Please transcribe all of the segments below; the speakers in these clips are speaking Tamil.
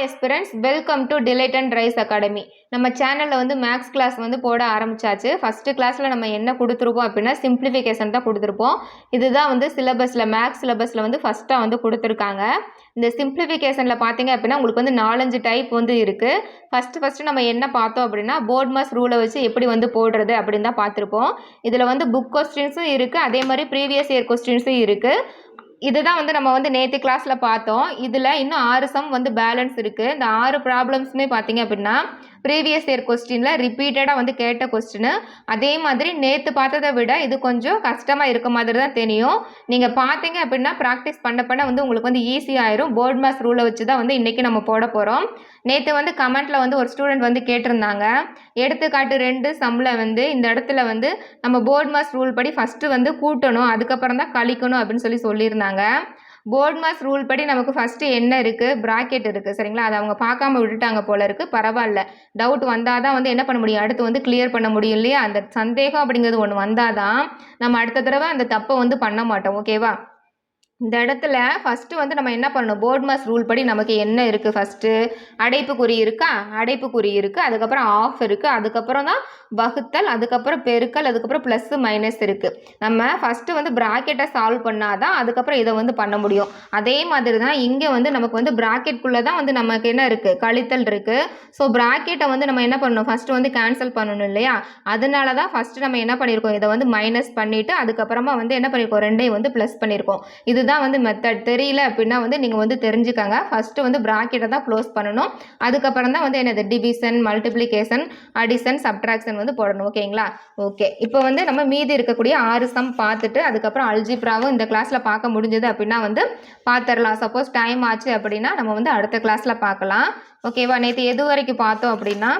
ஹாய் எஸ்பிரண்ட்ஸ், welcome to Delight and Rise Academy. நம்ம சேனலில் வந்து மேக்ஸ் கிளாஸ் வந்து போட ஆரம்பிச்சாச்சு. ஃபஸ்ட்டு கிளாஸில் நம்ம என்ன கொடுத்துருப்போம் அப்படின்னா சிம்பிளிஃபிகேஷன் தான் கொடுத்துருப்போம். இதுதான் வந்து சிலபஸில் மேக்ஸ் சிலபஸில் வந்து ஃபஸ்ட்டாக வந்து கொடுத்துருக்காங்க. இந்த சிம்பிளிஃபிகேஷனில் பார்த்தீங்க அப்படின்னா உங்களுக்கு வந்து 4-5 டைப் வந்து இருக்குது. ஃபஸ்ட்டு நம்ம என்ன பார்த்தோம் அப்படின்னா போர்ட் மாஸ் ரூலை வச்சு எப்படி வந்து போடுறது அப்படின்னு தான் பார்த்துருப்போம். இதில் வந்து புக் கொஸ்டின்ஸும் இருக்குது, அதே மாதிரி ப்ரீவியஸ் இயர் கொஸ்டின்ஸும் இருக்குது. இதுதான் வந்து நம்ம வந்து நேற்று கிளாஸில் பார்த்தோம். இதில் இன்னும் 6 சம் வந்து பேலன்ஸ் இருக்குது. இந்த 6 ப்ராப்ளம்ஸுமே பார்த்தீங்க அப்படின்னா ப்ரீவியஸ் இயர் கொஸ்டினில் ரிப்பீட்டடாக வந்து கேட்ட கொஸ்டின். அதே மாதிரி நேற்று பார்த்ததை விட இது கொஞ்சம் கஷ்டமாக இருக்க மாதிரி தான் தெரியும். நீங்கள் பார்த்தீங்க அப்படின்னா ப்ராக்டிஸ் பண்ண வந்து உங்களுக்கு வந்து ஈஸியாகிடும். போர்ட் மாஸ் ரூலை வச்சு தான் வந்து இன்றைக்கி நம்ம போட போகிறோம். நேற்று வந்து கமெண்ட்டில் வந்து ஒரு ஸ்டூடெண்ட் வந்து கேட்டிருந்தாங்க, எடுத்துக்காட்டு 2 சம்மில் வந்து இந்த இடத்துல வந்து நம்ம போர்ட் மாஸ் ரூல் படி ஃபஸ்ட்டு வந்து கூட்டணும், அதுக்கப்புறம் தான் கழிக்கணும் அப்படின்னு சொல்லியிருந்தாங்க. போர்ட் மாஸ் ரூல் படி நமக்கு ஃபஸ்ட்டு என்ன இருக்குது, ப்ராக்கெட் இருக்குது சரிங்களா. அதை அவங்க பார்க்காம விட்டுட்டாங்க போல இருக்குது. பரவாயில்ல, டவுட் வந்தால் தான் வந்து என்ன பண்ண முடியும், அடுத்து வந்து கிளியர் பண்ண முடியும் இல்லையா. அந்த சந்தேகம் அப்படிங்கிறது ஒன்று வந்தால் தான் நம்ம அடுத்த தடவை அந்த தப்பை வந்து பண்ண மாட்டோம். ஓகேவா. இந்த இடத்துல ஃபஸ்ட்டு வந்து நம்ம என்ன பண்ணணும், போர்ட் மாஸ் ரூல் படி நமக்கு என்ன இருக்குது, ஃபஸ்ட்டு அடைப்புக்குறி இருக்கா, அடைப்புக்குறி இருக்குது, அதுக்கப்புறம் ஆஃப் இருக்குது, அதுக்கப்புறம் தான் வகுத்தல், அதுக்கப்புறம் பெருக்கல், அதுக்கப்புறம் ப்ளஸ்ஸு மைனஸ் இருக்குது. நம்ம ஃபஸ்ட்டு வந்து ப்ராக்கெட்டை சால்வ் பண்ணால் தான் அதுக்கப்புறம் இதை வந்து பண்ண முடியும். அதே மாதிரி தான் இங்கே வந்து நமக்கு வந்து ப்ராக்கெட்குள்ளே தான் வந்து நமக்கு என்ன இருக்குது, கழித்தல் இருக்குது. ஸோ ப்ராக்கெட்டை வந்து நம்ம என்ன பண்ணணும், ஃபஸ்ட்டு வந்து கேன்சல் பண்ணணும் இல்லையா. அதனால தான் ஃபஸ்ட்டு நம்ம என்ன பண்ணியிருக்கோம், இதை வந்து மைனஸ் பண்ணிவிட்டு அதுக்கப்புறமா வந்து என்ன பண்ணியிருக்கோம், ரெண்டையும் வந்து ப்ளஸ் பண்ணியிருக்கோம். இதுதான் வந்து மெத்தட். தெரியல அப்படின்னா வந்து நீங்கள் வந்து தெரிஞ்சுக்காங்க. ஃபஸ்ட்டு வந்து ப்ராக்கெட்டை தான் க்ளோஸ் பண்ணணும், அதுக்கப்புறம் தான் வந்து என்னது டிவிஷன், மல்டிப்ளிகேஷன், அடிஷன், சப்ட்ராக்ஷன் வந்து போடணும். ஓகேங்களா. ஓகே, இப்போ வந்து நம்ம மீதி இருக்கக்கூடிய 6 சம் பார்த்துட்டு அதுக்கப்புறம் அல்ஜிப்ராவும் இந்த கிளாஸில் பார்க்க முடிஞ்சது அப்படின்னா வந்து பார்த்துடலாம். சப்போஸ் டைம் ஆச்சு அப்படின்னா நம்ம வந்து அடுத்த கிளாஸில் பார்க்கலாம். ஓகேவா. நேற்று எது வரைக்கும் பார்த்தோம் அப்படின்னா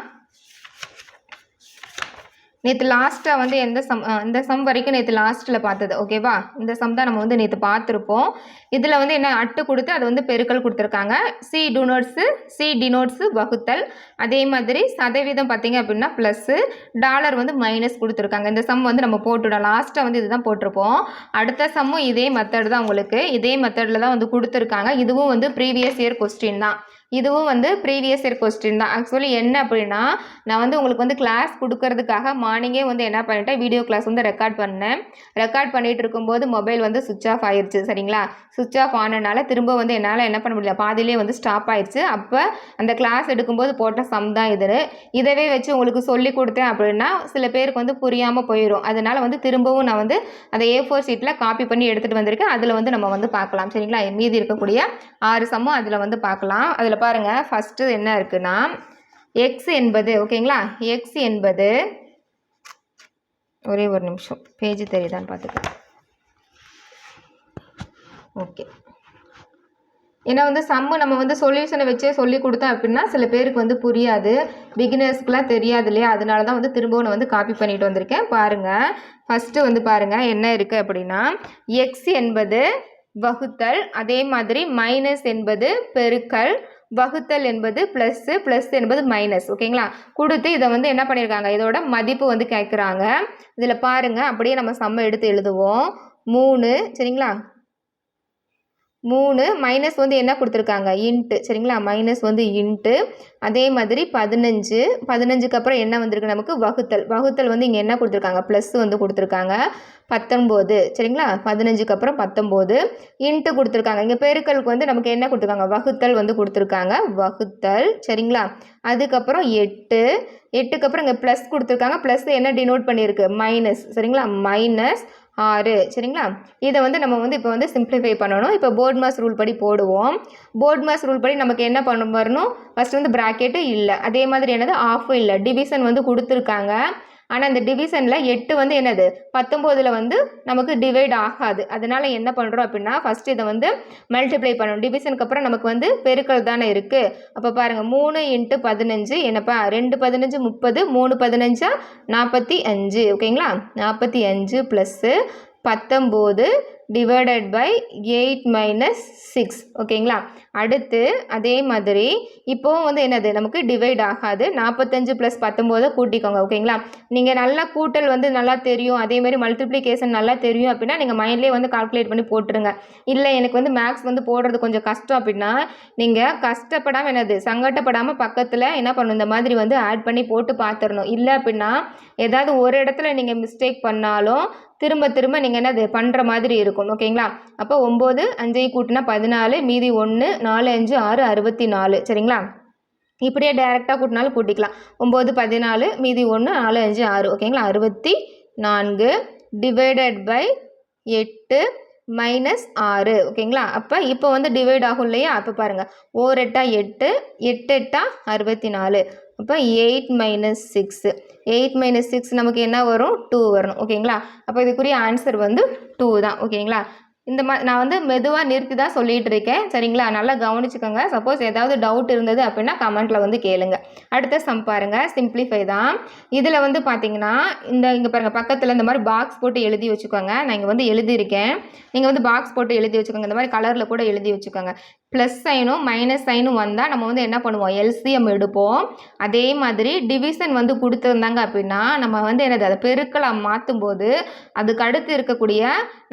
நேற்று லாஸ்ட்டாக வந்து இந்த சம் வரைக்கும் நேற்று லாஸ்ட்டில் பார்த்தது. ஓகேவா. இந்த சம் தான் நம்ம வந்து நேற்று பார்த்துருப்போம். இதில் வந்து என்ன அட்டு கொடுத்து அது வந்து பெருக்கல் கொடுத்துருக்காங்க. சி டினோட்ஸு வகுத்தல், அதே மாதிரி சதவீதம் பார்த்தீங்க அப்படின்னா ப்ளஸ்ஸு, டாலர் வந்து மைனஸ் கொடுத்துருக்காங்க. இந்த சம் வந்து நம்ம போட்டுவிடலாம். லாஸ்ட்டாக வந்து இதுதான் போட்டிருப்போம். அடுத்த சம்மும் இதே மெத்தட் தான், உங்களுக்கு இதே மெத்தடில் தான் வந்து கொடுத்துருக்காங்க. இதுவும் வந்து ப்ரீவியஸ் இயர் கொஸ்டின் தான். இதுவும் வந்து ப்ரீவியஸ் இயர் கொஸ்டின் தான். ஆக்சுவலி என்ன அப்படின்னா நான் வந்து உங்களுக்கு வந்து கிளாஸ் கொடுக்கறதுக்காக மார்னிங்கே வந்து என்ன பண்ணிட்டேன், வீடியோ கிளாஸ் வந்து ரெக்கார்ட் பண்ணேன். ரெக்கார்ட் பண்ணிகிட்டு இருக்கும்போது மொபைல் வந்து சுவிட்ச் ஆஃப் ஆயிடுச்சு சரிங்களா. சுவிட்ச் ஆஃப் ஆனனால திரும்ப வந்து என்னால் என்ன பண்ண முடியல, பாதியிலே வந்து ஸ்டாப் ஆயிடுச்சு. அப்போ அந்த கிளாஸ் எடுக்கும்போது போட்ட சம் தான் இது. இதவே வச்சு உங்களுக்கு சொல்லி கொடுத்தேன் அப்படின்னா சில பேருக்கு வந்து புரியாமல் போயிடும். அதனால் வந்து திரும்பவும் நான் வந்து அந்த A4 ஷீட்டில் காப்பி பண்ணி எடுத்துகிட்டு வந்திருக்கேன். அதில் வந்து நம்ம வந்து பார்க்கலாம் சரிங்களா. மீதி இருக்கக்கூடிய 6 சம்மும் அதில் வந்து பார்க்கலாம். அதில் பாருங்கள், ஃபஸ்ட்டு என்ன இருக்குன்னா எக்ஸ் என்பது, ஓகேங்களா, எக்ஸ் என்பது, ஒரே ஒரு நிமிஷம் பேஜ் தெரியுதான்னு பார்த்துக்கலாம். ஓகே, ஏன்னா வந்து சம்மு நம்ம வந்து சொல்யூஷனை வச்சே சொல்லி கொடுத்தோம் அப்படின்னா சில பேருக்கு வந்து புரியாது, பிகினர்ஸ்க்குலாம் தெரியாது இல்லையா. அதனால தான் வந்து திரும்பவும் நான் வந்து காப்பி பண்ணிட்டு வந்திருக்கேன். பாருங்கள், ஃபஸ்ட்டு வந்து பாருங்கள் என்ன இருக்குது அப்படின்னா எக்ஸ் என்பது வகுத்தல், அதே மாதிரி மைனஸ் என்பது பெருக்கல், வகுத்தல் என்பது ப்ளஸ்ஸு, ப்ளஸ் என்பது மைனஸ். ஓகேங்களா. கொடுத்து இதை வந்து என்ன பண்ணியிருக்காங்க, இதோட மதிப்பு வந்து கேட்குறாங்க. இதில் பாருங்கள், அப்படியே நம்ம சம்ம எடுத்து எழுதுவோம். 3 சரிங்களா. 3 மைனஸ் வந்து என்ன கொடுத்துருக்காங்க, இன்ட்டு சரிங்களா. மைனஸ் வந்து இன்ட்டு, அதே மாதிரி 15, 15க்கு அப்புறம் என்ன வந்திருக்கு நமக்கு, வகுத்தல். வகுத்தல் வந்து இங்கே என்ன கொடுத்துருக்காங்க, ப்ளஸ் வந்து கொடுத்துருக்காங்க. 19 சரிங்களா. 15க்கு அப்புறம் 19 இன்ட்டு கொடுத்துருக்காங்க. இங்கே பெருக்கலுக்கு வந்து நமக்கு என்ன கொடுத்துருக்காங்க, வகுத்தல் வந்து கொடுத்துருக்காங்க, வகுத்தல் சரிங்களா. அதுக்கப்புறம் 8, 8க்கு அப்புறம் இங்கே ப்ளஸ் கொடுத்துருக்காங்க. ப்ளஸ் என்ன டினோட் பண்ணியிருக்கு, மைனஸ் சரிங்களா. மைனஸ் 6 சரிங்களா. இதை வந்து நம்ம வந்து இப்போ வந்து சிம்பிளிஃபை பண்ணணும். இப்போ போர்ட் மாஸ் ரூல் படி போடுவோம். போர்ட் மாஸ் ரூல் படி நமக்கு என்ன பண்ண வரணும், ஃபஸ்ட்டு வந்து ப்ராக்கெட்டு இல்லை, அதே மாதிரி என்னது ஆஃபும் இல்லை, டிவிஷன் வந்து கொடுத்துருக்காங்க. ஆனால் இந்த டிவிஷனில் 8 வந்து என்னது 19ல் வந்து நமக்கு டிவைட் ஆகாது. அதனால் என்ன பண்ணுறோம் அப்படின்னா ஃபஸ்ட்டு இதை வந்து மல்டிப்ளை பண்ணணும். டிவிஷனுக்கு அப்புறம் நமக்கு வந்து பெருக்கல் தானே இருக்குது. அப்போ பாருங்கள், 3 × 15 என்னப்பா, 2 15 30, 3 15 45. ஓகேங்களா. 45 ப்ளஸ்ஸு 19 டிவைடட் பை 8 மைனஸ் 6 ஓகேங்களா. அடுத்து அதே மாதிரி இப்போவும் வந்து என்னது நமக்கு டிவைட் ஆகாது. 45 + 19 கூட்டிக்கோங்க ஓகேங்களா. நீங்கள் நல்லா கூட்டல் வந்து நல்லா தெரியும், அதே மாதிரி மல்டிப்ளிகேஷன் நல்லா தெரியும் அப்படின்னா நீங்கள் மைண்ட்லேயே வந்து கால்குலேட் பண்ணி போட்டுருங்க. இல்லை எனக்கு வந்து மேக்ஸ் வந்து போடுறது கொஞ்சம் கஷ்டம் அப்படின்னா நீங்கள் கஷ்டப்படாமல் என்னது சங்கடப்படாமல் பக்கத்தில் என்ன பண்ணணும், இந்த மாதிரி வந்து ஆட் பண்ணி போட்டு பார்த்துடணும். இல்லை அப்படின்னா ஏதாவது ஒரு இடத்துல நீங்கள் மிஸ்டேக் பண்ணாலும் திரும்ப திரும்ப நீங்கள் என்னது பண்ணுற மாதிரி இருக்கும் ஓகேங்களா. அப்போ 9 5 கூட்டினா 14, மீதி 1 4 5 6 64 சரிங்களா. இப்படியே டைரெக்டாக கூட்டினாலும் கூட்டிக்கலாம். 9 14 மீதி 1 4 5 6 ஓகேங்களா. 64 டிவைடட் பை 8 மைனஸ் 6 ஓகேங்களா. அப்போ இப்போ வந்து டிவைட் ஆகும் இல்லையா. அப்போ பாருங்கள் 4 8 8 8 8 64. அப்போ 8 மைனஸ் 6 8 மைனஸ் 6 நமக்கு என்ன வரும் 2 வரணும் ஓகேங்களா. அப்போ இதுக்குரிய ஆன்சர் வந்து 2 தான் ஓகேங்களா. இந்த மாதிரி நான் வந்து மெதுவாக நிறுத்தி தான் சொல்லிகிட்டு இருக்கேன் சரிங்களா. நல்லா கவனிச்சுக்கோங்க. சப்போஸ் ஏதாவது டவுட் இருந்தது அப்படின்னா கமெண்ட்டில் வந்து கேளுங்க. அடுத்த சம் பாருங்கள், சிம்பிளிஃபை தான். இதில் வந்து பார்த்தீங்கன்னா இங்கே பாருங்கள் பக்கத்தில் இந்த மாதிரி பாக்ஸ் போட்டு எழுதி வச்சுக்கோங்க. நான் இங்கே வந்து எழுதியிருக்கேன், நீங்கள் வந்து பாக்ஸ் போட்டு எழுதி வச்சுக்கோங்க. இந்த மாதிரி கலரில் கூட எழுதி வச்சுக்கோங்க. ப்ளஸ் சைனும் மைனஸ் சைனும் வந்தால் நம்ம வந்து என்ன பண்ணுவோம், எல்சிஎம் எடுப்போம். அதே மாதிரி டிவிஷன் வந்து கொடுத்துருந்தாங்க அப்படின்னா நம்ம வந்து என்னது அதை பெருக்கலாக மாற்றும் போது அதுக்கு அடுத்து இருக்கக்கூடிய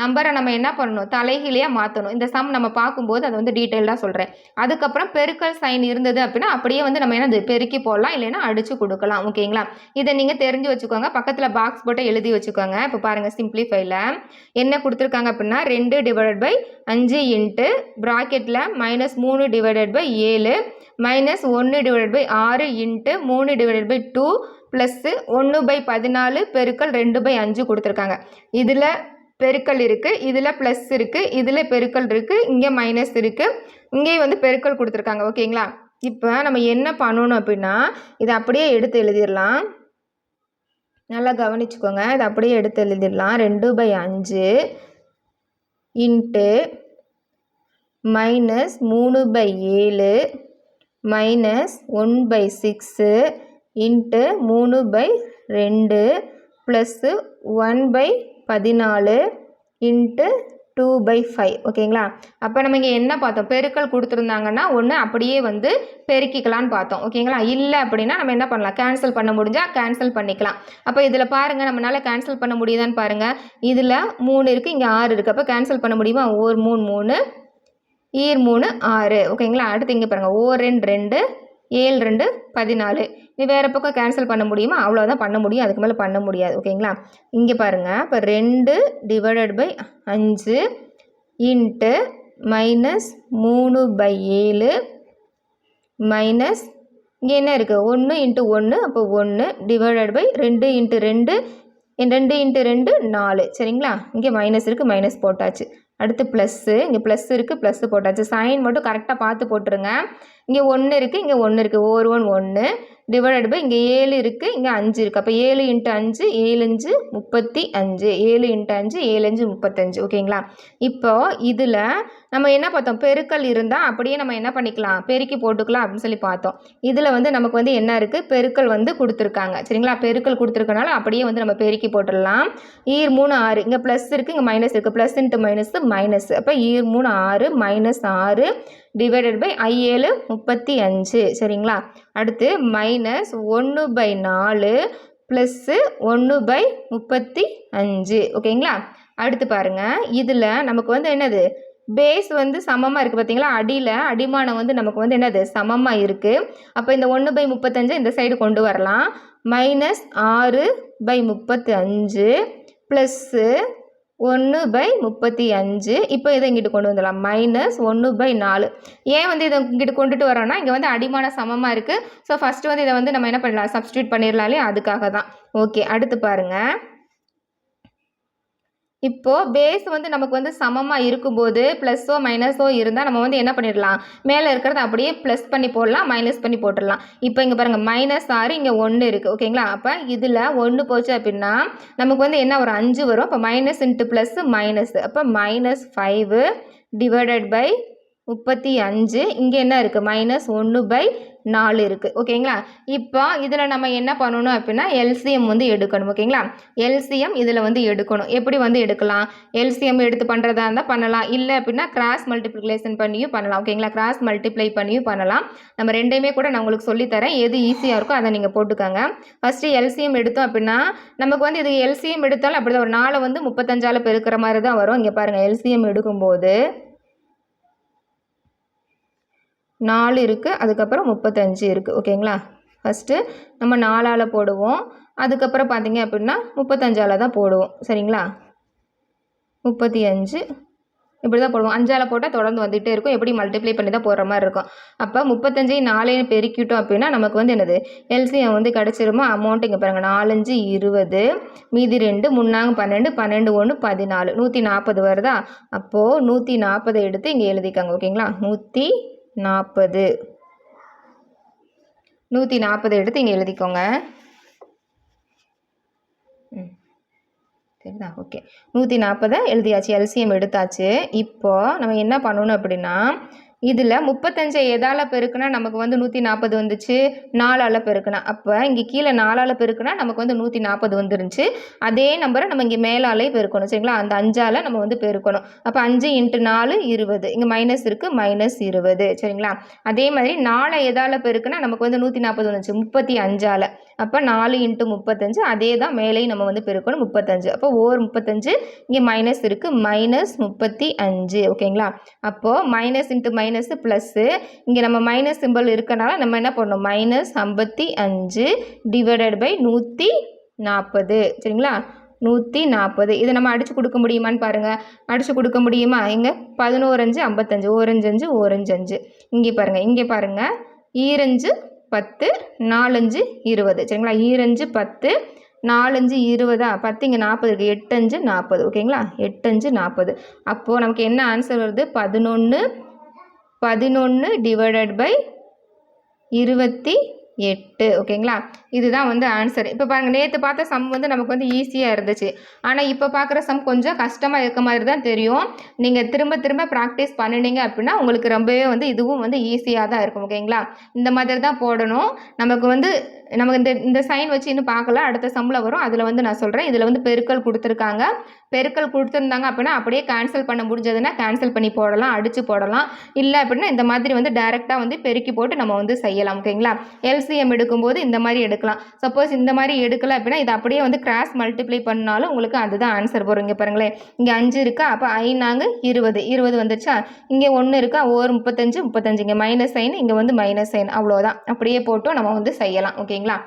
நம்பரை நம்ம என்ன பண்ணணும், தலைகீழியாக மாற்றணும். இந்த சம் நம்ம பார்க்கும்போது அதை வந்து டீட்டெயிலாக சொல்கிறேன். அதுக்கப்புறம் பெருக்கல் சைன் இருந்தது அப்படின்னா அப்படியே வந்து நம்ம என்னது பெருக்கி போடலாம், இல்லைன்னா அடித்து கொடுக்கலாம் ஓகேங்களா. இதை நீங்கள் தெரிஞ்சு வச்சுக்கோங்க. பக்கத்தில் பாக்ஸ் போட்டு எழுதி வச்சுக்கோங்க. இப்போ பாருங்கள் சிம்பிளிஃபைல என்ன கொடுத்துருக்காங்க அப்படின்னா 2 டிவைடட் பை 5 இன்ட்டு ப்ராக்கெட்டில் minus 3 divided by 7 minus 1 divided by 6 into 3 divided by 2 plus 1/14 பெருக்கல் 2/5 கொடுத்துருக்காங்க. இதில் பெருக்கல் இருக்குது, இதில் ப்ளஸ் இருக்குது, இதில் பெருக்கல் இருக்குது, இங்கே மைனஸ் இருக்குது, இங்கேயும் வந்து பெருக்கல் கொடுத்துருக்காங்க ஓகேங்களா. இப்போ நம்ம என்ன பண்ணணும் அப்படின்னா இதை அப்படியே எடுத்து எழுதிடலாம். நல்லா கவனிச்சுக்கோங்க. இதை அப்படியே எடுத்து எழுதிடலாம். 2/5 into minus 3/7 minus 1/6 into 3/2 plus 1/14 into 2/5 ஓகேங்களா. அப்போ நம்ம இங்கே என்ன பார்த்தோம், பெருக்கல் கொடுத்துருந்தாங்கன்னா ஒன்று அப்படியே வந்து பெருக்கிக்கலான்னு பார்த்தோம் ஓகேங்களா. இல்லை அப்படின்னா நம்ம என்ன பண்ணலாம், கேன்சல் பண்ண முடிஞ்சால் கேன்சல் பண்ணிக்கலாம். அப்போ இதில் பாருங்கள் நம்மளால் கேன்சல் பண்ண முடியுதான்னு பாருங்கள். இதில் 3 இருக்குது, இங்கே 6 இருக்குது. அப்போ கேன்சல் பண்ண முடியுமா, 1 3 3 ஈர் 3 6 ஓகேங்களா. அடுத்து இங்கே பாருங்கள் 1 2 7 2 14. இது வேறு பக்கம் கேன்சல் பண்ண முடியுமா, அவ்வளோதான் பண்ண முடியும், அதுக்கு மேலே பண்ண முடியாது ஓகேங்களா. இங்கே பாருங்கள் இப்போ 2 divided by 5 into minus 3/7 minus இங்கே என்ன இருக்குது 1 இன்ட்டு 1 அப்போ 1 டிவைடட் பை 2 இன்ட்டு 2 2 இன்ட்டு 2 4 சரிங்களா. இங்கே மைனஸ் இருக்குது, மைனஸ் போட்டாச்சு. அடுத்து ப்ளஸ்ஸு, இங்கே ப்ளஸ் இருக்குது, ப்ளஸ்ஸு போட்டாச்சு. சைன் மட்டும் கரெக்டாக பார்த்து போட்டுருங்க. இங்கே 1 இருக்குது, இங்கே 1 இருக்குது, 1 1 டிவைடட் பை இங்கே 7 இருக்குது, இங்கே 5 இருக்குது. அப்போ 7 இன்ட்டு 5 7 5 35 7 இன்ட்டு 5 7 5 35 ஓகேங்களா. இப்போது இதில் நம்ம என்ன பார்த்தோம், பெருக்கல் இருந்தால் அப்படியே நம்ம என்ன பண்ணிக்கலாம், பெருக்கி போட்டுக்கலாம் அப்படின்னு சொல்லி பார்த்தோம். இதில் வந்து நமக்கு வந்து என்ன இருக்குது, பெருக்கல் வந்து கொடுத்துருக்காங்க சரிங்களா. பெருக்கல் கொடுத்துருக்கனால அப்படியே வந்து நம்ம பெருக்கி போட்டுடலாம். ஈர் 3 6 இங்கே ப்ளஸ் இருக்குது, இங்கே மைனஸ் இருக்குது, ப்ளஸ் இன்ட்டு மைனஸ் மைனஸ். அப்போ ஈர் 3 6 மைனஸ் 6 டிவைடட் பை 7 35 சரிங்களா. அடுத்து மைனஸ் 1/4 ப்ளஸ்ஸு 1/35 ஓகேங்களா. அடுத்து பாருங்கள் இதில் நமக்கு வந்து என்னது பேஸ் வந்து சமமாக இருக்குது பார்த்தீங்களா. அடியில் அடிமானம் வந்து நமக்கு வந்து என்னது சமமாக இருக்குது. அப்போ இந்த 1/35 இந்த சைடு கொண்டு வரலாம். Minus 6/35 plus 1/35. இப்போ இதை இங்கிட்டு கொண்டு வந்துடலாம். மைனஸ் 1/4. ஏன் வந்து இதை இங்கிட்டு கொண்டுட்டு வரோன்னா இங்கே வந்து அடிமான சமமாக இருக்குது. ஸோ ஃபஸ்ட்டு வந்து இதை வந்து நம்ம என்ன பண்ணலாம், சப்ஸ்டியூட் பண்ணிடலாம் இல்லையா, அதுக்காக தான். ஓகே அடுத்து பாருங்கள். இப்போது பேஸ் வந்து நமக்கு வந்து சமமாக இருக்கும்போது ப்ளஸ்ஸோ மைனஸோ இருந்தால் நம்ம வந்து என்ன பண்ணிடலாம், மேலே இருக்கிறத அப்படியே ப்ளஸ் பண்ணி போடலாம், மைனஸ் பண்ணி போட்டுடலாம். இப்போ இங்கே பாருங்கள் மைனஸ் 6 இங்கே 1 இருக்குது ஓகேங்களா. அப்போ இதில் 1 போச்சு அப்படின்னா நமக்கு வந்து என்ன ஒரு 5 வரும். அப்போ மைனஸ் இன்ட்டு ப்ளஸ் மைனஸ். அப்போ -5 டிவைடட் பை 35. இங்கே என்ன இருக்குது? -1/4 இருக்குது. ஓகேங்களா? இப்போ இதில் நம்ம என்ன பண்ணணும் அப்படின்னா எல்சிஎம் வந்து எடுக்கணும். ஓகேங்களா? எல்சிஎம் இதில் வந்து எடுக்கணும். எப்படி வந்து எடுக்கலாம்? எல்சிஎம் எடுத்து பண்ணுறதா இருந்தால் பண்ணலாம். இல்லை அப்படின்னா கிராஸ் மல்டிப்ளிகேஷன் பண்ணியும் பண்ணலாம். ஓகேங்களா? கிராஸ் மல்டிப்ளை பண்ணியும் பண்ணலாம். நம்ம ரெண்டையுமே கூட நான் உங்களுக்கு சொல்லித்தரேன். எது ஈஸியாக இருக்கோ அதை நீங்கள் போட்டுக்கோங்க. ஃபஸ்ட்டு எல்சிஎம் எடுத்தோம் அப்படின்னா நமக்கு வந்து இது எல்சிஎம் எடுத்தாலும் அப்படி தான் ஒரு 4 வந்து 35ஆல் பெருக்கிற மாதிரி தான் வரும். இங்கே பாருங்கள், எல்சிஎம் எடுக்கும்போது 4 இருக்குது, அதுக்கப்புறம் 35 இருக்குது. ஓகேங்களா? ஃபஸ்ட்டு நம்ம 4ஆல் போடுவோம், அதுக்கப்புறம் பார்த்தீங்க அப்படின்னா 35ஆல் தான் போடுவோம். சரிங்களா? 35 இப்படி தான் போடுவோம். 5ஆல் போட்டால் தொடர்ந்து வந்துகிட்டே இருக்கும். எப்படி மல்டிப்ளை பண்ணி தான் போடுற மாதிரி இருக்கும். அப்போ 35 4 பெருக்கிட்டோம் அப்படின்னா நமக்கு வந்து என்னது எல்சிஎம் வந்து கிடச்சிருமா? அமௌண்ட் இங்கே பாருங்கள், 4 5 20, மீதி 2 3 12, 12 1 14, 140 வருதா? அப்போது 140 எடுத்து இங்கே எழுதிக்காங்க. ஓகேங்களா? 140 எடுத்து இங்கே எழுதிக்கோங்க. சரிதா? ஓகே, 140 எழுதியாச்சு, எல்சிஎம் எடுத்தாச்சு. இப்போது நம்ம என்ன பண்ணணும் அப்படின்னா இதில் 35 எதால் பெருக்குனா நமக்கு வந்து 140 வந்துச்சு? 4ஆல் பெருக்குனா. அப்போ இங்கே கீழே 4ஆல் பெருக்குனா நமக்கு வந்து 140 வந்துருந்துச்சு. அதே நம்பரை நம்ம இங்கே மேலாலே பெருக்கணும். சரிங்களா? அந்த 5ஆல் நம்ம வந்து பெருக்கணும். அப்போ 5 × 4 20. இங்கே மைனஸ் இருக்குது, -20. சரிங்களா? அதே மாதிரி 4 எதால் பெருக்குனா நமக்கு வந்து 140 வந்துச்சு? 35ஆல். அப்போ 4 × 35, அதே தான் மேலேயும் நம்ம வந்து பெருக்கணும், 35. அப்போ ஓர் 35, இங்கே மைனஸ் இருக்குது, -35. ஓகேங்களா? அப்போது மைனஸ் இன்ட்டு மைனஸ் ப்ளஸ்ஸு, இங்கே நம்ம மைனஸ் சிம்பிள் இருக்கனால நம்ம என்ன பண்ணணும்? -55 / 140. சரிங்களா? 140. இதை நம்ம அடித்து கொடுக்க முடியுமான்னு பாருங்கள். அடித்து கொடுக்க முடியுமா? இங்கே 11 5 55, 1 5 5, 1 5 5. இங்கே பாருங்கள், 2 5 10, 4 5 20. சரிங்களா? 2 5 10, 4 5 20, 10 இங்கே 40 இருக்குது, 8 5 40. ஓகேங்களா? 8 5 40. அப்போது நமக்கு என்ன ஆன்சர் வருது? 11 / 28. ஓகேங்களா? இதுதான் வந்து ஆன்சர். இப்போ பாருங்கள், நேற்று பார்த்த சம் வந்து நமக்கு வந்து ஈஸியாக இருந்துச்சு. ஆனால் இப்போ பார்க்குற சம் கொஞ்சம் கஷ்டமாக இருக்க மாதிரி தான் தெரியும். நீங்கள் திரும்ப திரும்ப ப்ராக்டிஸ் பண்ணினீங்க அப்படின்னா உங்களுக்கு ரொம்பவே வந்து இதுவும் வந்து ஈஸியாக தான் இருக்கும். ஓகேங்களா? இந்த மாதிரி தான் போடணும். நமக்கு இந்த சைன் வச்சு இன்னும் பார்க்கல, அடுத்த சம்மில் வரும், அதில் வந்து நான் சொல்கிறேன். இதில் வந்து பெருக்கல் கொடுத்துருக்காங்க. பெருக்கல் கொடுத்துருந்தாங்க அப்படின்னா அப்படியே கேன்சல் பண்ண முடிஞ்சதுன்னா கேன்சல் பண்ணி போடலாம், அடித்து போடலாம். இல்லை அப்படின்னா இந்த மாதிரி வந்து டைரெக்டாக வந்து பெருக்கி போட்டு நம்ம வந்து செய்யலாம். ஓகேங்களா? எல்சிஎம் எடுக்கும்போது இந்த மாதிரி எடுக்கலாம். சப்போஸ் இந்த மாதிரி எடுக்கலை அப்படின்னா இது அப்படியே வந்து கிராஸ் மல்டிப்ளை பண்ணாலும் உங்களுக்கு அதுதான் ஆன்சர் வரும். இங்கே பாருங்களேன், இங்கே 5 இருக்கா? அப்போ 5 20, 20 வந்துருச்சா? இங்கே 1 இருக்கா? ஒரு 35, 35. இங்கே மைனஸ் சைன், இங்கே வந்து மைனஸ் சைன். அவ்வளோதான். அப்படியே போட்டும் நம்ம வந்து செய்யலாம். ஓகேங்களா?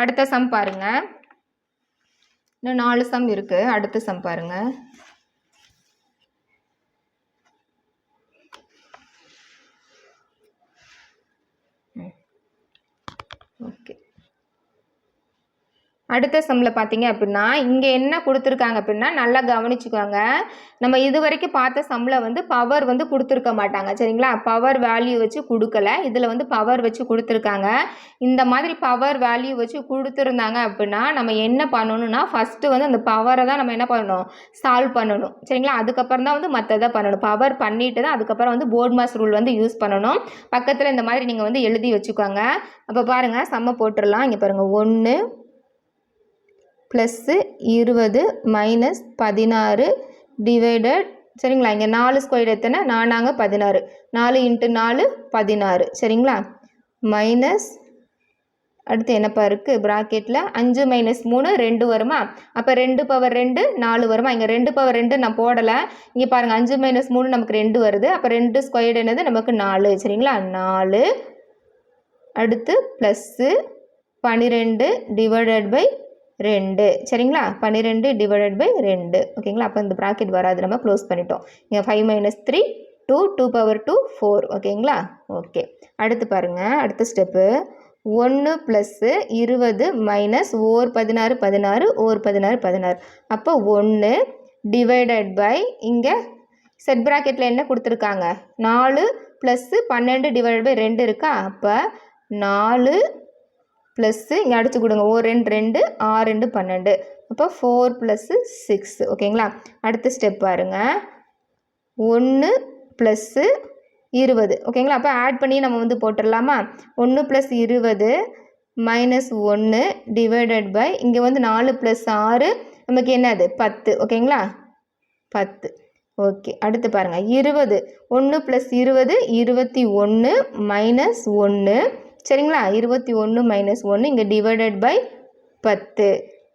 அடுத்த சம் பாருங்கள். இன்னும் 4 சம் இருக்குது. அடுத்த சம் பாருங்கள். ஓகே, அடுத்த சம்மில் பார்த்தீங்க அப்படின்னா இங்கே என்ன கொடுத்துருக்காங்க அப்படின்னா நல்லா கவனிச்சுக்கோங்க. நம்ம இது வரைக்கும் பார்த்த சம்மில் வந்து பவர் வந்து கொடுத்துருக்க மாட்டாங்க. சரிங்களா? பவர் வேல்யூ வச்சு கொடுக்கல. இதில் வந்து பவர் வச்சு கொடுத்துருக்காங்க. இந்த மாதிரி பவர் வேல்யூ வச்சு கொடுத்துருந்தாங்க அப்படின்னா நம்ம என்ன பண்ணணும்னா ஃபஸ்ட்டு வந்து அந்த பவரை தான் நம்ம என்ன பண்ணணும்? சால்வ் பண்ணணும். சரிங்களா? அதுக்கப்புறம் தான் வந்து மற்றதை பண்ணணும். பவர் பண்ணிட்டு தான் அதுக்கப்புறம் வந்து போர்ட் மாஸ் ரூல் வந்து யூஸ் பண்ணணும். பக்கத்தில் இந்த மாதிரி நீங்கள் வந்து எழுதி வச்சுக்கோங்க. அப்போ பாருங்கள், சம்மை போட்டுடலாம். இங்கே பாருங்கள், 1 + 20 - 16 டிவைடட். சரிங்களா? இங்கே 4 ஸ்கொயர் எத்தனை? 4 16, 4 × 4 16. சரிங்களா? மைனஸ் அடுத்து என்னப்பா இருக்குது ப்ராக்கெட்டில்? 5 - 3 2 வருமா? அப்போ 2/2 4 வருமா? இங்கே 2/2 நான் போடலை. இங்கே பாருங்கள், 5 - 3 நமக்கு 2 வருது. அப்போ 2 ஸ்கொயர் என்னது? நமக்கு 4. சரிங்களா? 4. அடுத்து ப்ளஸ்ஸு 12 / 2. சரிங்களா? 12 / 2. ஓகேங்களா? அப்போ இந்த ப்ராக்கெட் வராது, நம்ம க்ளோஸ் பண்ணிட்டோம். இங்கே 5 - 3 2, 2/2 4. ஓகேங்களா? ஓகே, அடுத்து பாருங்கள், அடுத்த ஸ்டெப்பு 1 + 20 - ஓர் 16 16, ஓர் 16 16. அப்போ 1 / இங்கே செட் ப்ராக்கெட்டில் என்ன கொடுத்துருக்காங்க? 4 + 12 / 2 இருக்கா? அப்போ 4 ப்ளஸ்ஸு இங்கே அடித்து கொடுங்க. ஓர் 2 2, 6 2 12. அப்போ 4 + 6. ஓகேங்களா? அடுத்த ஸ்டெப் பாருங்கள், 1 + 20 ஓகேங்களா. அப்போ ஆட் பண்ணி நம்ம வந்து போட்டுடலாமா? 1 + 20 - 1 டிவைடட் பை இங்கே வந்து 4 + 6 நமக்கு என்னது 10 ஓகேங்களா. 10 ஓகே. அடுத்து பாருங்கள் 20 1 + 20 21 - 1 சரிங்களா. 21 - 1 இங்கே டிவைடட் பை 10.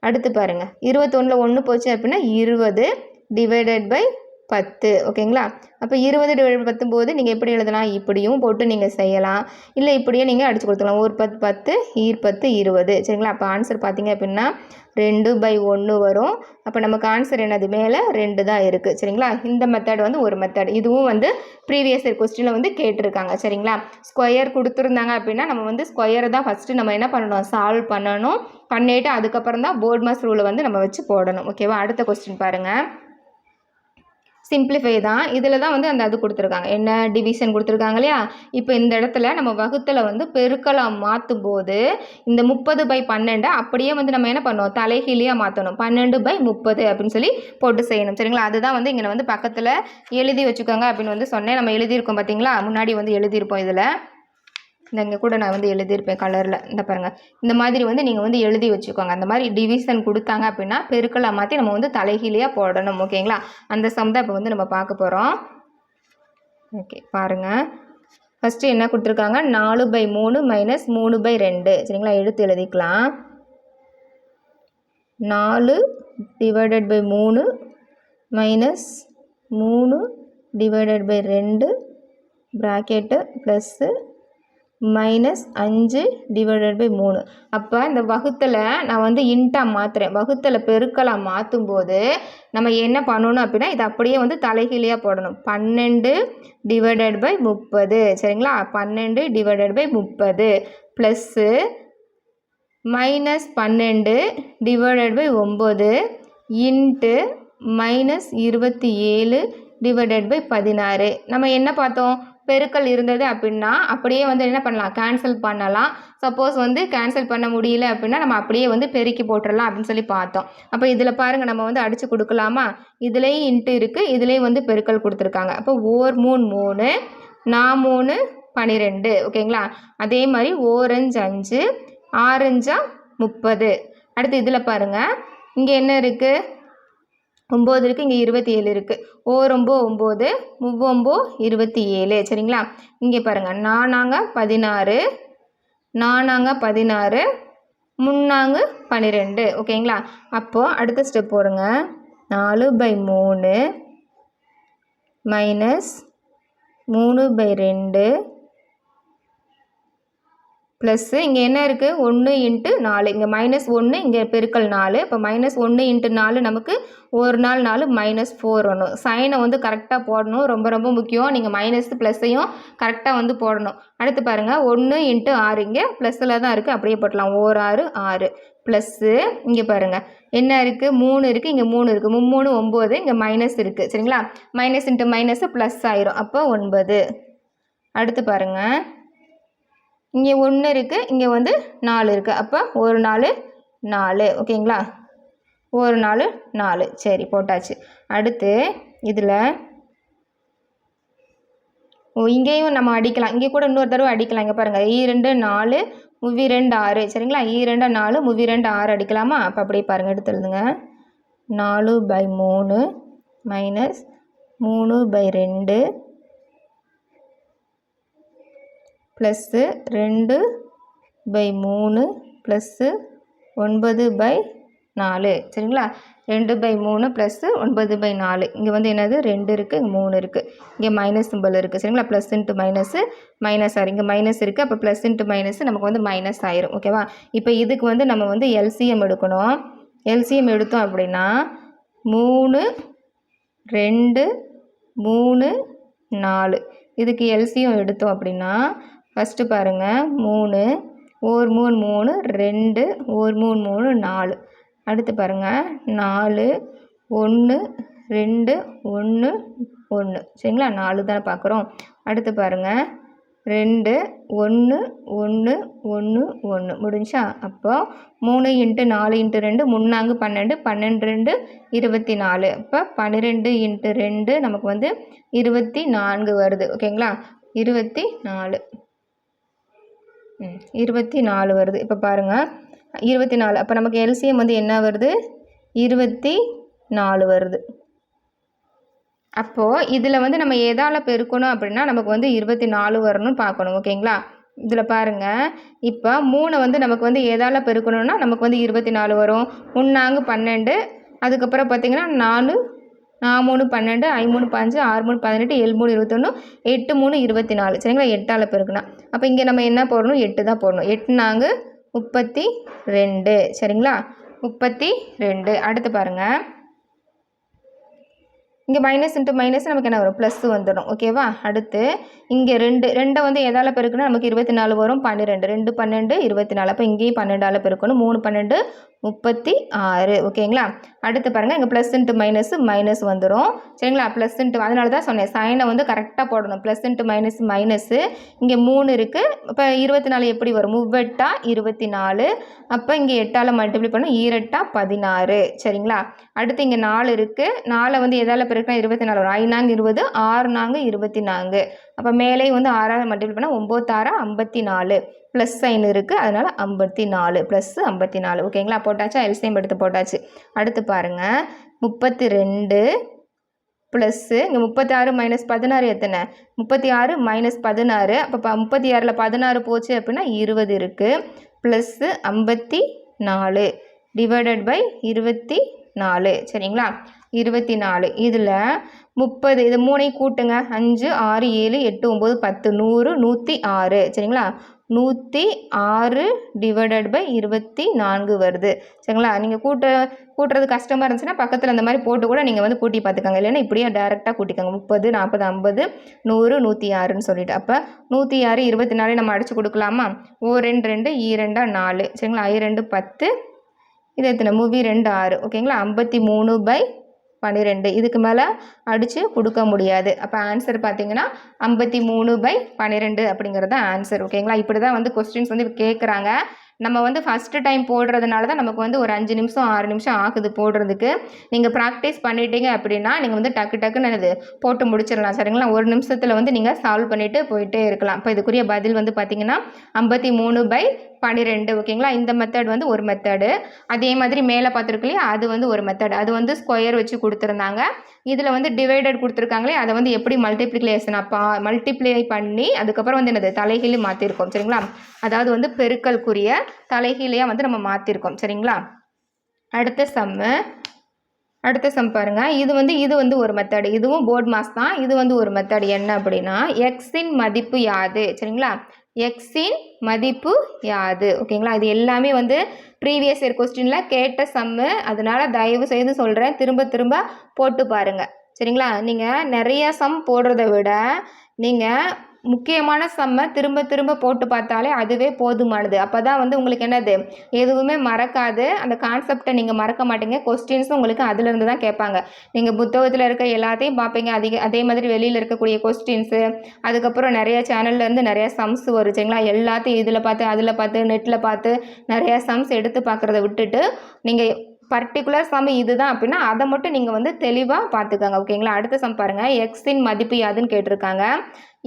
அடுத்து பாருங்கள் 21ல் 1 போச்சு அப்படின்னா 20 டிவைடட் பை 10 ஓகேங்களா. அப்போ 20 டிவைடட் பை 10 போது நீங்கள் எப்படி எழுதலாம்? இப்படியும் போட்டு நீங்கள் செய்யலாம், இல்லை இப்படியே நீங்கள் அடிச்சு கொடுத்துக்கலாம். ஒரு 10 10 ஈர் 10 20 சரிங்களா. அப்போ ஆன்சர் பார்த்தீங்க அப்படின்னா 2/1 வரும். அப்போ நமக்கு ஆன்சர் என்னது? மேலே 2 தான் இருக்குது சரிங்களா. இந்த மெத்தட் வந்து ஒரு மெத்தட். இதுவும் வந்து ப்ரீவியஸ் இயர் கொஸ்டினில் வந்து கேட்டிருக்காங்க சரிங்களா. ஸ்கொயர் கொடுத்துருந்தாங்க அப்படின்னா நம்ம வந்து ஸ்கொயரை தான் ஃபஸ்ட்டு நம்ம என்ன பண்ணணும்? சால்வ் பண்ணணும். பண்ணிவிட்டு அதுக்கப்புறம் தான் போர்ட் மாஸ் ரூலை வந்து நம்ம வச்சு போடணும் ஓகேவா. அடுத்த கொஸ்டின் பாருங்கள். சிம்பிளிஃபை தான். இதில் தான் வந்து அந்த அது கொடுத்துருக்காங்க, என்ன டிவிஷன் கொடுத்துருக்காங்க இல்லையா. இப்போ இந்த இடத்துல நம்ம வகுத்தில் வந்து பெருக்கலாக மாற்றும் போது இந்த 30/12 அப்படியே வந்து நம்ம என்ன பண்ணணும்? தலைகீழியாக மாற்றணும். 12/30 அப்படின்னு சொல்லி போட்டு செய்யணும் சரிங்களா. அதுதான் வந்து இங்கே வந்து பக்கத்தில் எழுதி வச்சுக்கோங்க அப்படின்னு வந்து சொன்னேன். நம்ம எழுதியிருக்கோம் பார்த்தீங்களா, முன்னாடி வந்து எழுதியிருப்போம். இதில் இங்கே கூட நான் வந்து எழுதியிருப்பேன் கலரில். இந்த பாருங்கள், இந்த மாதிரி வந்து நீங்கள் வந்து எழுதி வச்சுக்கோங்க. அந்த மாதிரி டிவிஷன் கொடுத்தாங்க அப்படின்னா பெருக்கலாக மாற்றி நம்ம வந்து தலைகீழியாக போடணும் ஓகேங்களா. அந்த சம் தான் இப்போ வந்து நம்ம பார்க்க போகிறோம். ஓகே பாருங்கள். ஃபஸ்ட்டு என்ன கொடுத்துருக்காங்க? 4/3 - 3/2 சரிங்களா. எடுத்து எழுதிக்கலாம். 4 divided by 3 minus 3 divided by 2 bracket plus -5 divided by 3. அப்போ இந்த வகுத்தில் நான் வந்து இன்ட்டாக மாற்றுறேன். வகுத்தில் பெருக்கலாக மாற்றும் போது நம்ம என்ன பண்ணணும் அப்படின்னா இதை அப்படியே வந்து தலைகீழியாக போடணும். 12 டிவைடட் பை 30 சரிங்களா. 12 divided by 30 plus -12 divided by 9 into -27 divided by 16. நம்ம என்ன பார்த்தோம்? பெருக்கல் இருந்தது அப்படின்னா அப்படியே வந்து என்ன பண்ணலாம்? கேன்சல் பண்ணலாம். சப்போஸ் வந்து கேன்சல் பண்ண முடியல அப்படின்னா நம்ம அப்படியே வந்து பெருக்கி போட்டுடலாம் அப்படின்னு சொல்லி பார்த்தோம். அப்போ இதில் பாருங்கள், நம்ம வந்து அடித்து கொடுக்கலாமா? இதுலேயும் இன்ட்டு இருக்குது, இதுலேயும் வந்து பெருக்கல் கொடுத்துருக்காங்க. அப்போ ஓர் 3 3 நான் 3 12 ஓகேங்களா. அதே மாதிரி ஓரஞ்சு 5 ஆரஞ்சா 30. அடுத்து இதில் பாருங்கள், இங்கே என்ன இருக்குது? 9 இருக்குது, இங்கே 27 இருக்குது. ஓரொம்போ 9 முவ்வொம்போ 27 சரிங்களா. இங்கே பாருங்கள், நானாங்க 16 நானாங்க 16 முன்னாங்க 12 ஓகேங்களா. அப்போது அடுத்த ஸ்டெப் போடுங்க. 4/3 மைனஸ் 3/2 ப்ளஸ்ஸு இங்கே என்ன இருக்குது? 1 × 4. இங்கே -1 இங்கே பெருக்கல் 4. இப்போ -1 × 4 நமக்கு ஒரு நாள் 4 -4 வரணும். சைனை வந்து கரெக்டாக போடணும், ரொம்ப ரொம்ப முக்கியம். நீங்கள் மைனஸ் ப்ளஸ்ஸையும் கரெக்டாக வந்து போடணும். அடுத்து பாருங்கள், 1 × 6 இங்கே ப்ளஸ்ஸில் தான் இருக்குது, அப்படியே போட்டலாம். 1 6 6 ப்ளஸ்ஸு இங்கே பாருங்கள் என்ன இருக்குது? 3 இருக்குது, இங்கே 3 இருக்குது. 3 9 இங்கே மைனஸ் இருக்குது சரிங்களா. மைனஸ் இன்ட்டு மைனஸு ப்ளஸ் ஆயிரும். அப்போ 9. அடுத்து பாருங்கள், இங்கே 1 இருக்குது, இங்கே வந்து 4 இருக்குது. அப்போ ஒரு நாள் 4 ஓகேங்களா. ஒரு நாள் 4 சரி போட்டாச்சு. அடுத்து இதில் இங்கேயும் நம்ம அடிக்கலாம். இங்கே கூட இன்னொரு தடவை அடிக்கலாம். இங்கே பாருங்கள், 2 4 3 6 சரிங்களா. 2 4 3 6 அடிக்கலாமா? அப்போ அப்படியே பாருங்கள், எடுத்து எழுதுங்க. 4/3 மைனஸ் 3/2 ப்ளஸ்ஸு 2/3 ப்ளஸ்ஸு 9/4 சரிங்களா. 2/3 ப்ளஸ்ஸு 9/4. இங்கே வந்து என்னது? 2 இருக்குது, இங்கே 3 இருக்குது, இங்கே மைனஸ் சிம்பிள் இருக்குது சரிங்களா. ப்ளஸ் இன்ட்டு மைனஸு மைனஸ் ஆயிரும். இங்கே மைனஸ் இருக்குது, அப்போ ப்ளஸ் இன்ட்டு மைனஸு நமக்கு வந்து மைனஸ் ஆயிரும் ஓகேவா. இப்போ இதுக்கு வந்து நம்ம வந்து எல்சிஎம் எடுக்கணும். எல்சிஎம் எடுத்தோம் அப்படின்னா 3 2 3 4. இதுக்கு எல்சிஎம் எடுத்தோம் அப்படின்னா ஃபஸ்ட்டு பாருங்கள், 3 ஒரு 3 3 2 ஒரு 3 3 4. அடுத்து பாருங்கள், 4 1 2 1 1 சரிங்களா. 4 தானே பார்க்குறோம். அடுத்து பாருங்கள், 2 1 1 1 1 முடிஞ்சா. அப்போ 3 × 4 × 2 முன்னாங்கு 12 12 2 24. அப்போ 12 × 2 நமக்கு வந்து 24 வருது ஓகேங்களா. 24 24 வருது. இப்போ பாருங்கள் 24. அப்போ நமக்கு எல்சிஎம் வந்து என்ன வருது? 24 வருது. அப்போது இதில் வந்து நம்ம எதால் பெருக்கணும் அப்படின்னா நமக்கு வந்து 24 வரணும்னு பார்க்கணும். ஓகேங்களா? இதில் பாருங்கள், இப்போ 3 வந்து நமக்கு வந்து எதால் பெருக்கணும்னா நமக்கு வந்து 24 வரும். 3 12, அதுக்கப்புறம் பார்த்திங்கன்னா 4 3 12, 5 3 15, 6 3 18, 7 3 21, 8 3 24. சரிங்களா? 8ஆல் பெருக்குனா அப்போ இங்கே நம்ம என்ன போடணும்? 8 தான் போடணும். 8 32. சரிங்களா? 32. அடுத்து பாருங்கள், இங்கே மைனஸ் இன்ட்டு மைனஸ் நமக்கு என்ன வரும்? ப்ளஸ் வந்துடும். ஓகேவா? அடுத்து இங்கே 2 வந்து எதால் பெருக்குன்னா நமக்கு 24 வரும். 12 2 12 24. அப்போ இங்கேயும் 12ஆல் பெருக்கணும். 3 12 36. ஓகேங்களா? அடுத்து பாருங்கள், இங்கே ப்ளஸ் இன்ட்டு மைனஸ் வந்துடும். சரிங்களா? ப்ளஸ் இன்ட்டு, அதனால தான் சொன்னேன் சைனை வந்து கரெக்டாக போடணும். Plus into minus. இங்கே 3 இருக்குது. இப்போ 24 எப்படி வரும்? 3 24. அப்போ இங்கே 8ஆல் மல்டிப்ளை பண்ணணும். 2 16. சரிங்களா? அடுத்து இங்கே 4 இருக்குது. 4 வந்து எதால் பெருக்கினா 24 வரும். 5 20, 6 24. அப்போ மேலே வந்து 6ஆல் மல்டிப்ளை பண்ணால் 9 54. ப்ளஸ் சைன் இருக்குது, அதனால் 54 ப்ளஸ் 54. ஓகேங்களா? போட்டாச்சா? எல்சிஎம் எடுத்து போட்டாச்சு. அடுத்து பாருங்கள், 32 ப்ளஸ்ஸு இங்கே 36 மைனஸ் 16 எத்தனை? 36 மைனஸ் 16. அப்போ 36ல் 16 போச்சு அப்படின்னா 20 இருக்குது. Plus 54 divided by 24. சரிங்களா? 24. இதில் 30, இது 3 கூட்டுங்க. 5 6 7 8 9 10 100 106. சரிங்களா? 106 டிவைடட் பை 24 வருது. சரிங்களா? நீங்கள் கூட்டுறது கஷ்டமாக இருந்துச்சுன்னா பக்கத்தில் இந்த மாதிரி போட்டு கூட நீங்கள் வந்து கூட்டி பார்த்துக்கோங்க. இல்லைன்னா இப்படியே டேரெக்டாக கூட்டிக்கோங்க. 30 40 50 100 106ன்னு சொல்லிட்டு. அப்போ 106 24 நம்ம அடித்து கொடுக்கலாமா? ஓ 2 2 2 4. சரிங்களா? 2 10, இது எத்தனை? 2 6. ஓகேங்களா? 53/12. இதுக்கு மேலே அடித்து கொடுக்க முடியாது. அப்போ ஆன்சர் பார்த்தீங்கன்னா 53/12 அப்படிங்கிறது தான் ஆன்சர். ஓகேங்களா? இப்படி தான் வந்து கொஸ்டின்ஸ் வந்து கேட்குறாங்க. நம்ம வந்து ஃபஸ்ட்டு டைம் போடுறதுனால தான் நமக்கு வந்து ஒரு 5 நிமிஷம் 6 நிமிஷம் ஆகுது போடுறதுக்கு. நீங்கள் ப்ராக்டிஸ் பண்ணிட்டீங்க அப்படின்னா நீங்கள் வந்து டக்குன்னு என்னது போட்டு முடிச்சிடலாம். சரிங்களா? ஒரு நிமிஷத்தில் வந்து நீங்கள் சால்வ் பண்ணிவிட்டு போயிட்டே இருக்கலாம். இப்போ இதுக்குரிய பதில் வந்து பார்த்தீங்கன்னா 53/12. ஓகேங்களா? இந்த மெத்தட் வந்து ஒரு மெத்தடு. அதே மாதிரி மேலே பார்த்துருக்கு இல்லையா, அது வந்து ஒரு மெத்தட். அது வந்து ஸ்கொயர் வச்சு கொடுத்துருந்தாங்க. இதில் வந்து டிவைடட் கொடுத்துருக்காங்களே, அதை வந்து எப்படி மல்டிப்ளிகேஷன் மல்டிப்ளை பண்ணி அதுக்கப்புறம் வந்து என்னது தலைகீழ் மாற்றிருக்கோம். சரிங்களா? அதாவது வந்து பெருக்கல்குரிய தலைகீழையாக வந்து நம்ம மாற்றிருக்கோம். சரிங்களா? அடுத்த சம் பாருங்கள். இது வந்து ஒரு மெத்தடு. இதுவும் போர்ட் மாஸ் தான். இது வந்து ஒரு மெத்தடு. என்ன அப்படின்னா, எக்ஸின் மதிப்பு யாது? சரிங்களா? எக்ஸின் மதிப்பு யாது? ஓகேங்களா? இது எல்லாமே வந்து ப்ரீவியஸ் இயர் கொஸ்டினில் கேட்ட சம்மு. அதனால தயவு செய்து சொல்கிறேன், திரும்ப போட்டு பாருங்கள். சரிங்களா? நீங்கள் நிறைய சம் போடுறத விட நீங்கள் முக்கியமான சம்மை திரும்ப போட்டு பார்த்தாலே அதுவே போதுமானது. அப்போ தான் வந்து உங்களுக்கு என்னது எதுவுமே மறக்காது. அந்த கான்செப்டை நீங்கள் மறக்க மாட்டீங்க. கொஸ்டின்ஸும் உங்களுக்கு அதிலிருந்து தான் கேட்பாங்க. நீங்கள் புத்தகத்தில் இருக்க எல்லாத்தையும் பார்ப்பீங்க. அதே மாதிரி வெளியில் இருக்கக்கூடிய கொஸ்டின்ஸு, அதுக்கப்புறம் நிறைய சேனல்லேருந்து நிறைய சம்ஸ் வரும். சரிங்களா? எல்லாத்தையும் இதில் பார்த்து அதில் பார்த்து நெட்டில் பார்த்து நிறையா சம்ஸ் எடுத்து பார்க்குறத விட்டுட்டு நீங்கள் பர்டிகுலர் சம் இதுதான் அப்படின்னா அதை மட்டும் நீங்கள் வந்து தெளிவாக பார்த்துக்கோங்க. ஓகேங்களா? அடுத்த சம் பாருங்கள். எக்ஸின் மதிப்பு யாதுன்னு கேட்டிருக்காங்க.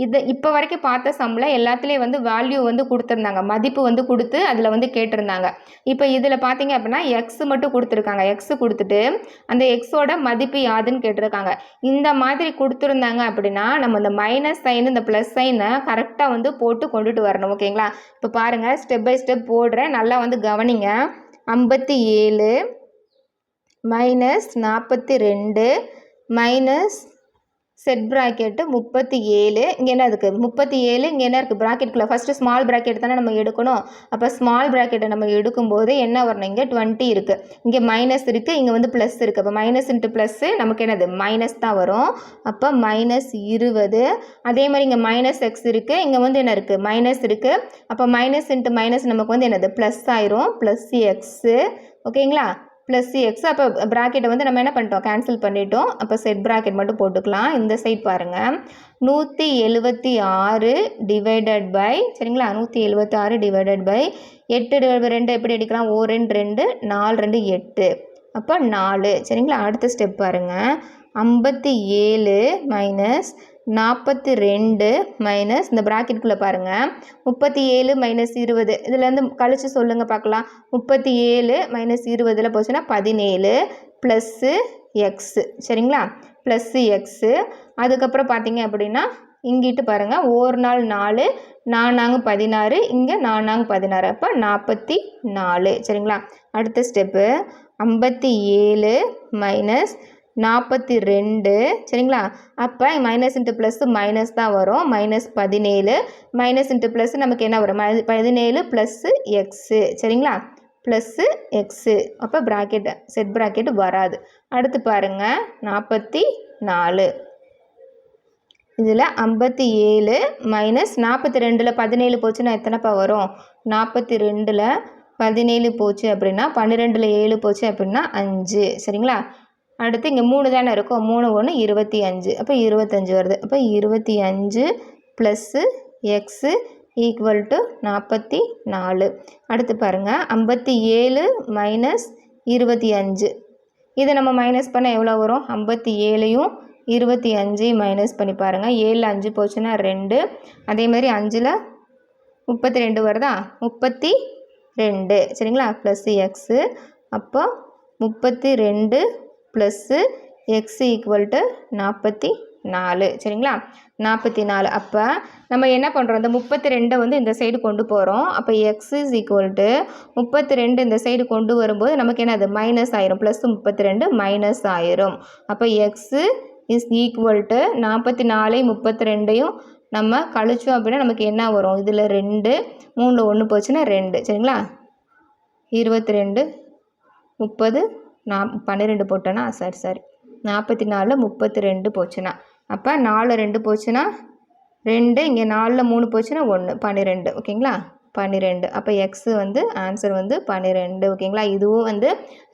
இது இப்போ வரைக்கும் பார்த்த சம்மில் எல்லாத்துலேயும் வந்து வேல்யூ வந்து கொடுத்துருந்தாங்க, மதிப்பு வந்து கொடுத்து அதில் வந்து கேட்டிருந்தாங்க. இப்போ இதில் பார்த்தீங்க அப்படின்னா எக்ஸ் மட்டும் கொடுத்துருக்காங்க. எக்ஸ் கொடுத்துட்டு அந்த எக்ஸோட மதிப்பு யாதுன்னு கேட்டிருக்காங்க. இந்த மாதிரி கொடுத்துருந்தாங்க அப்படின்னா நம்ம இந்த மைனஸ் சைன் இந்த ப்ளஸ் சைனை கரெக்டாக வந்து போட்டு கொண்டுட்டு வரணும். ஓகேங்களா? இப்போ பாருங்கள், ஸ்டெப் பை ஸ்டெப் போடுறேன், நல்லா வந்து கவனிங்க. 57 மைனஸ் 42 மைனஸ் செட் ப்ராக்கெட்டு 37. இங்கே என்ன இருக்குது? 37. இங்கே என்ன இருக்குது? ப்ராக்கெட்டுக்குள்ளே ஃபஸ்ட்டு ஸ்மால் ப்ராக்கெட் தானே நம்ம எடுக்கணும். அப்போ ஸ்மால் ப்ராக்கெட்டை நம்ம எடுக்கும்போது என்ன வரணும்? இங்கே 20 இருக்குது, இங்கே மைனஸ் இருக்குது, இங்கே வந்து ப்ளஸ் இருக்குது. அப்போ மைனஸ் இன்ட்டு ப்ளஸ்ஸு நமக்கு என்னது? மைனஸ் தான் வரும். அப்போ மைனஸ் 20. அதே மாதிரி இங்கே மைனஸ் எக்ஸ் இருக்குது, இங்கே வந்து என்ன இருக்குது? மைனஸ் இருக்குது. அப்போ மைனஸ் இன்ட்டு மைனஸ் நமக்கு வந்து என்னது? ப்ளஸ் ஆயிரும். Plus x. ஓகேங்களா? Plus x. அப்போ ப்ராக்கெட்டை வந்து நம்ம என்ன பண்ணிட்டோம்? கேன்சல் பண்ணிட்டோம். அப்போ செட் ப்ராக்கெட் மட்டும் போட்டுக்கலாம். இந்த சைட் பாருங்கள், 176 டிவைடட் பை, சரிங்களா? 176 டிவைடட் பை 8 டிவைட் பை 2 எப்படி அடிக்கலாம்? 1 2 2 4 2 8. அப்போ 4. சரிங்களா? அடுத்த ஸ்டெப் பாருங்கள். 57 மைனஸ் 42 மைனஸ் இந்த ப்ராக்கெட்டுக்குள்ளே பாருங்கள் 37 மைனஸ் 20 இதுலேருந்து கழித்து சொல்லுங்கள் பார்க்கலாம். 37 மைனஸ் 20 போச்சுன்னா 17 ப்ளஸ்ஸு எக்ஸு சரிங்களா, ப்ளஸ்ஸு எக்ஸு. அதுக்கப்புறம் பார்த்தீங்க அப்படின்னா இங்கிட்டு பாருங்கள் ஒரு நாள் 4 4 16 இங்கே 4 16 அப்போ 44 சரிங்களா. அடுத்த ஸ்டெப்பு 57 மைனஸ் 42 சரிங்களா. அப்போ மைனஸ் இன்ட்டு ப்ளஸ் மைனஸ் தான் வரும், மைனஸ் 17 மைனஸ் இன்ட்டு ப்ளஸ் நமக்கு என்ன வரும் 17 ப்ளஸ்ஸு எக்ஸு சரிங்களா, ப்ளஸ்ஸு எக்ஸு. அப்போ ப்ராக்கெட் செட் ப்ராக்கெட் வராது. அடுத்து பாருங்கள் 44 இதில் 57 மைனஸ் 42 17 போச்சுன்னா எத்தனைப்பா வரும் 42 17 போச்சு அப்படின்னா 12 7 போச்சு அப்படின்னா 5 சரிங்களா. அடுத்து இங்கே 3 தானே இருக்கும், 3 1 25 அப்போ 25 வருது. அப்போ 25 ப்ளஸ்ஸு எக்ஸு ஈக்குவல் டு 44. அடுத்து பாருங்கள் 57 மைனஸ் 25 இதை நம்ம மைனஸ் பண்ண எவ்வளோ வரும் 57ஐயும் 25 மைனஸ் பண்ணி பாருங்கள். 7 5 போச்சுன்னா 2, அதேமாதிரி 5 32 வருதா 32 சரிங்களா, ப்ளஸ்ஸு எக்ஸு. அப்போ 32 ப்ளஸ்ஸு எக்ஸ் ஈக்குவல் டு 44 சரிங்களா, 44. அப்போ நம்ம என்ன பண்ணுறோம் இந்த 32 வந்து இந்த சைடு கொண்டு போகிறோம். அப்போ எக்ஸ் இஸ் ஈக்குவல் டு 32 இந்த சைடு கொண்டு வரும்போது நமக்கு என்னது மைனஸ் ஆயிரும், ப்ளஸ் 32 மைனஸ் ஆயிரும். அப்போ எக்ஸு இஸ் ஈக்குவல் டு 44 32ஐயும் நம்ம கழிச்சோம் அப்படின்னா நமக்கு என்ன வரும், இதில் 2 3 1 போச்சுன்னா 2 சரிங்களா. 22 30 12 போட்டோன்னா சரி 44 32 போச்சுன்னா அப்போ 4 2 போச்சுன்னா 2, இங்கே 4 3 போச்சுன்னா 1 12 ஓகேங்களா 12. அப்போ எக்ஸு வந்து ஆன்சர் வந்து 12 ஓகேங்களா. இதுவும் வந்து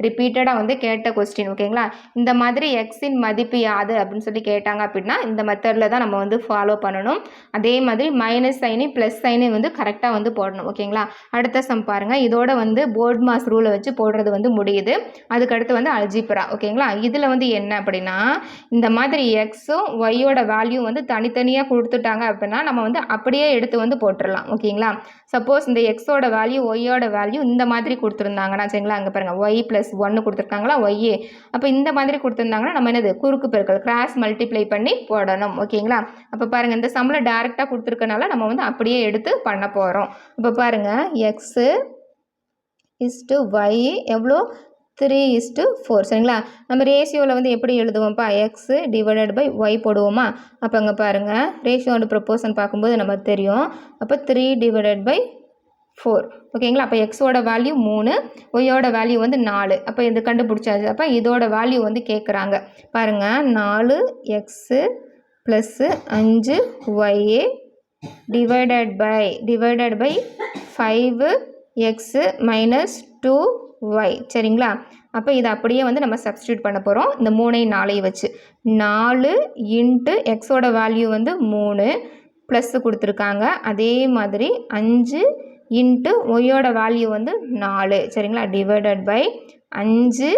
ரிப்பீட்டடாக வந்து கேட்ட கொஸ்டின் ஓகேங்களா. இந்த மாதிரி எக்ஸின் மதிப்பு யாது அப்படின்னு சொல்லி கேட்டாங்க அப்படின்னா இந்த மெத்தடில் தான் நம்ம வந்து ஃபாலோ பண்ணணும். அதே மாதிரி மைனஸ் சைனு ப்ளஸ் சைனு வந்து கரெக்டாக வந்து போடணும் ஓகேங்களா. அடுத்த சம் பாருங்கள், இதோட வந்து போர்ட் மாஸ் ரூலை வச்சு போடுறது வந்து முடியுது. அதுக்கடுத்து வந்து அல்ஜிப்ரா ஓகேங்களா. இதில் வந்து என்ன அப்படின்னா இந்த மாதிரி எக்ஸும் ஒய்யோட வேல்யூ வந்து தனித்தனியாக கொடுத்துட்டாங்க அப்படின்னா நம்ம வந்து அப்படியே எடுத்து வந்து போட்டுடலாம் ஓகேங்களா. சப்போஸ் இந்த எக்ஸோட வேல்யூ ஒய்யோட வேல்யூ இந்த மாதிரி கொடுத்துருந்தாங்கன்னா சரிங்களா, அங்கே பாருங்கள் ஒய் ப்ளஸ் 1 கொடுத்துருக்காங்களா ஒய்யே. அப்போ இந்த மாதிரி கொடுத்துருந்தாங்கன்னா நம்ம என்னது குறுக்கு பெருக்கல் கிராஸ் மல்டிப்ளை பண்ணி போடணும் ஓகேங்களா. அப்போ பாருங்கள் இந்த சம்மில் டேரெக்டாக கொடுத்துருக்கனால நம்ம வந்து அப்படியே எடுத்து பண்ண போகிறோம். இப்போ பாருங்கள் எக்ஸு இஸ்டு ஒய் எவ்வளோ 3:4 சரிங்களா. நம்ம ரேஷியோவில் வந்து எப்படி எழுதுவோம்ப்பா எக்ஸு டிவைடட் பை ஒய் போடுவோமா. அப்போ அங்கே பாருங்கள் ரேஷியோ அண்ட் ப்ரொப்போர்ஷன் பார்க்கும்போது நமக்கு தெரியும். அப்போ 3 டிவைடட் பை 4 ஓகேங்களா. அப்போ எக்ஸோட வேல்யூ 3 ஒய்யோட வேல்யூ வந்து 4. அப்போ இது கண்டுபிடிச்சாச்சு. அப்போ இதோட வேல்யூ வந்து கேட்குறாங்க பாருங்கள் 4 x plus 5 y a divided by 5 x minus 2 y சரிங்களா. அப்போ இதை அப்படியே வந்து நம்ம சப்ஸ்டியூட் பண்ண போகிறோம் இந்த 3 4 வச்சு. 4 இன்ட்டு எக்ஸோட வேல்யூ வந்து 3 ப்ளஸ்ஸு கொடுத்துருக்காங்க. அதே மாதிரி 5 இன்ட்டு ஒய்யோட வேல்யூ வந்து 4 சரிங்களா, டிவைடட் பை 5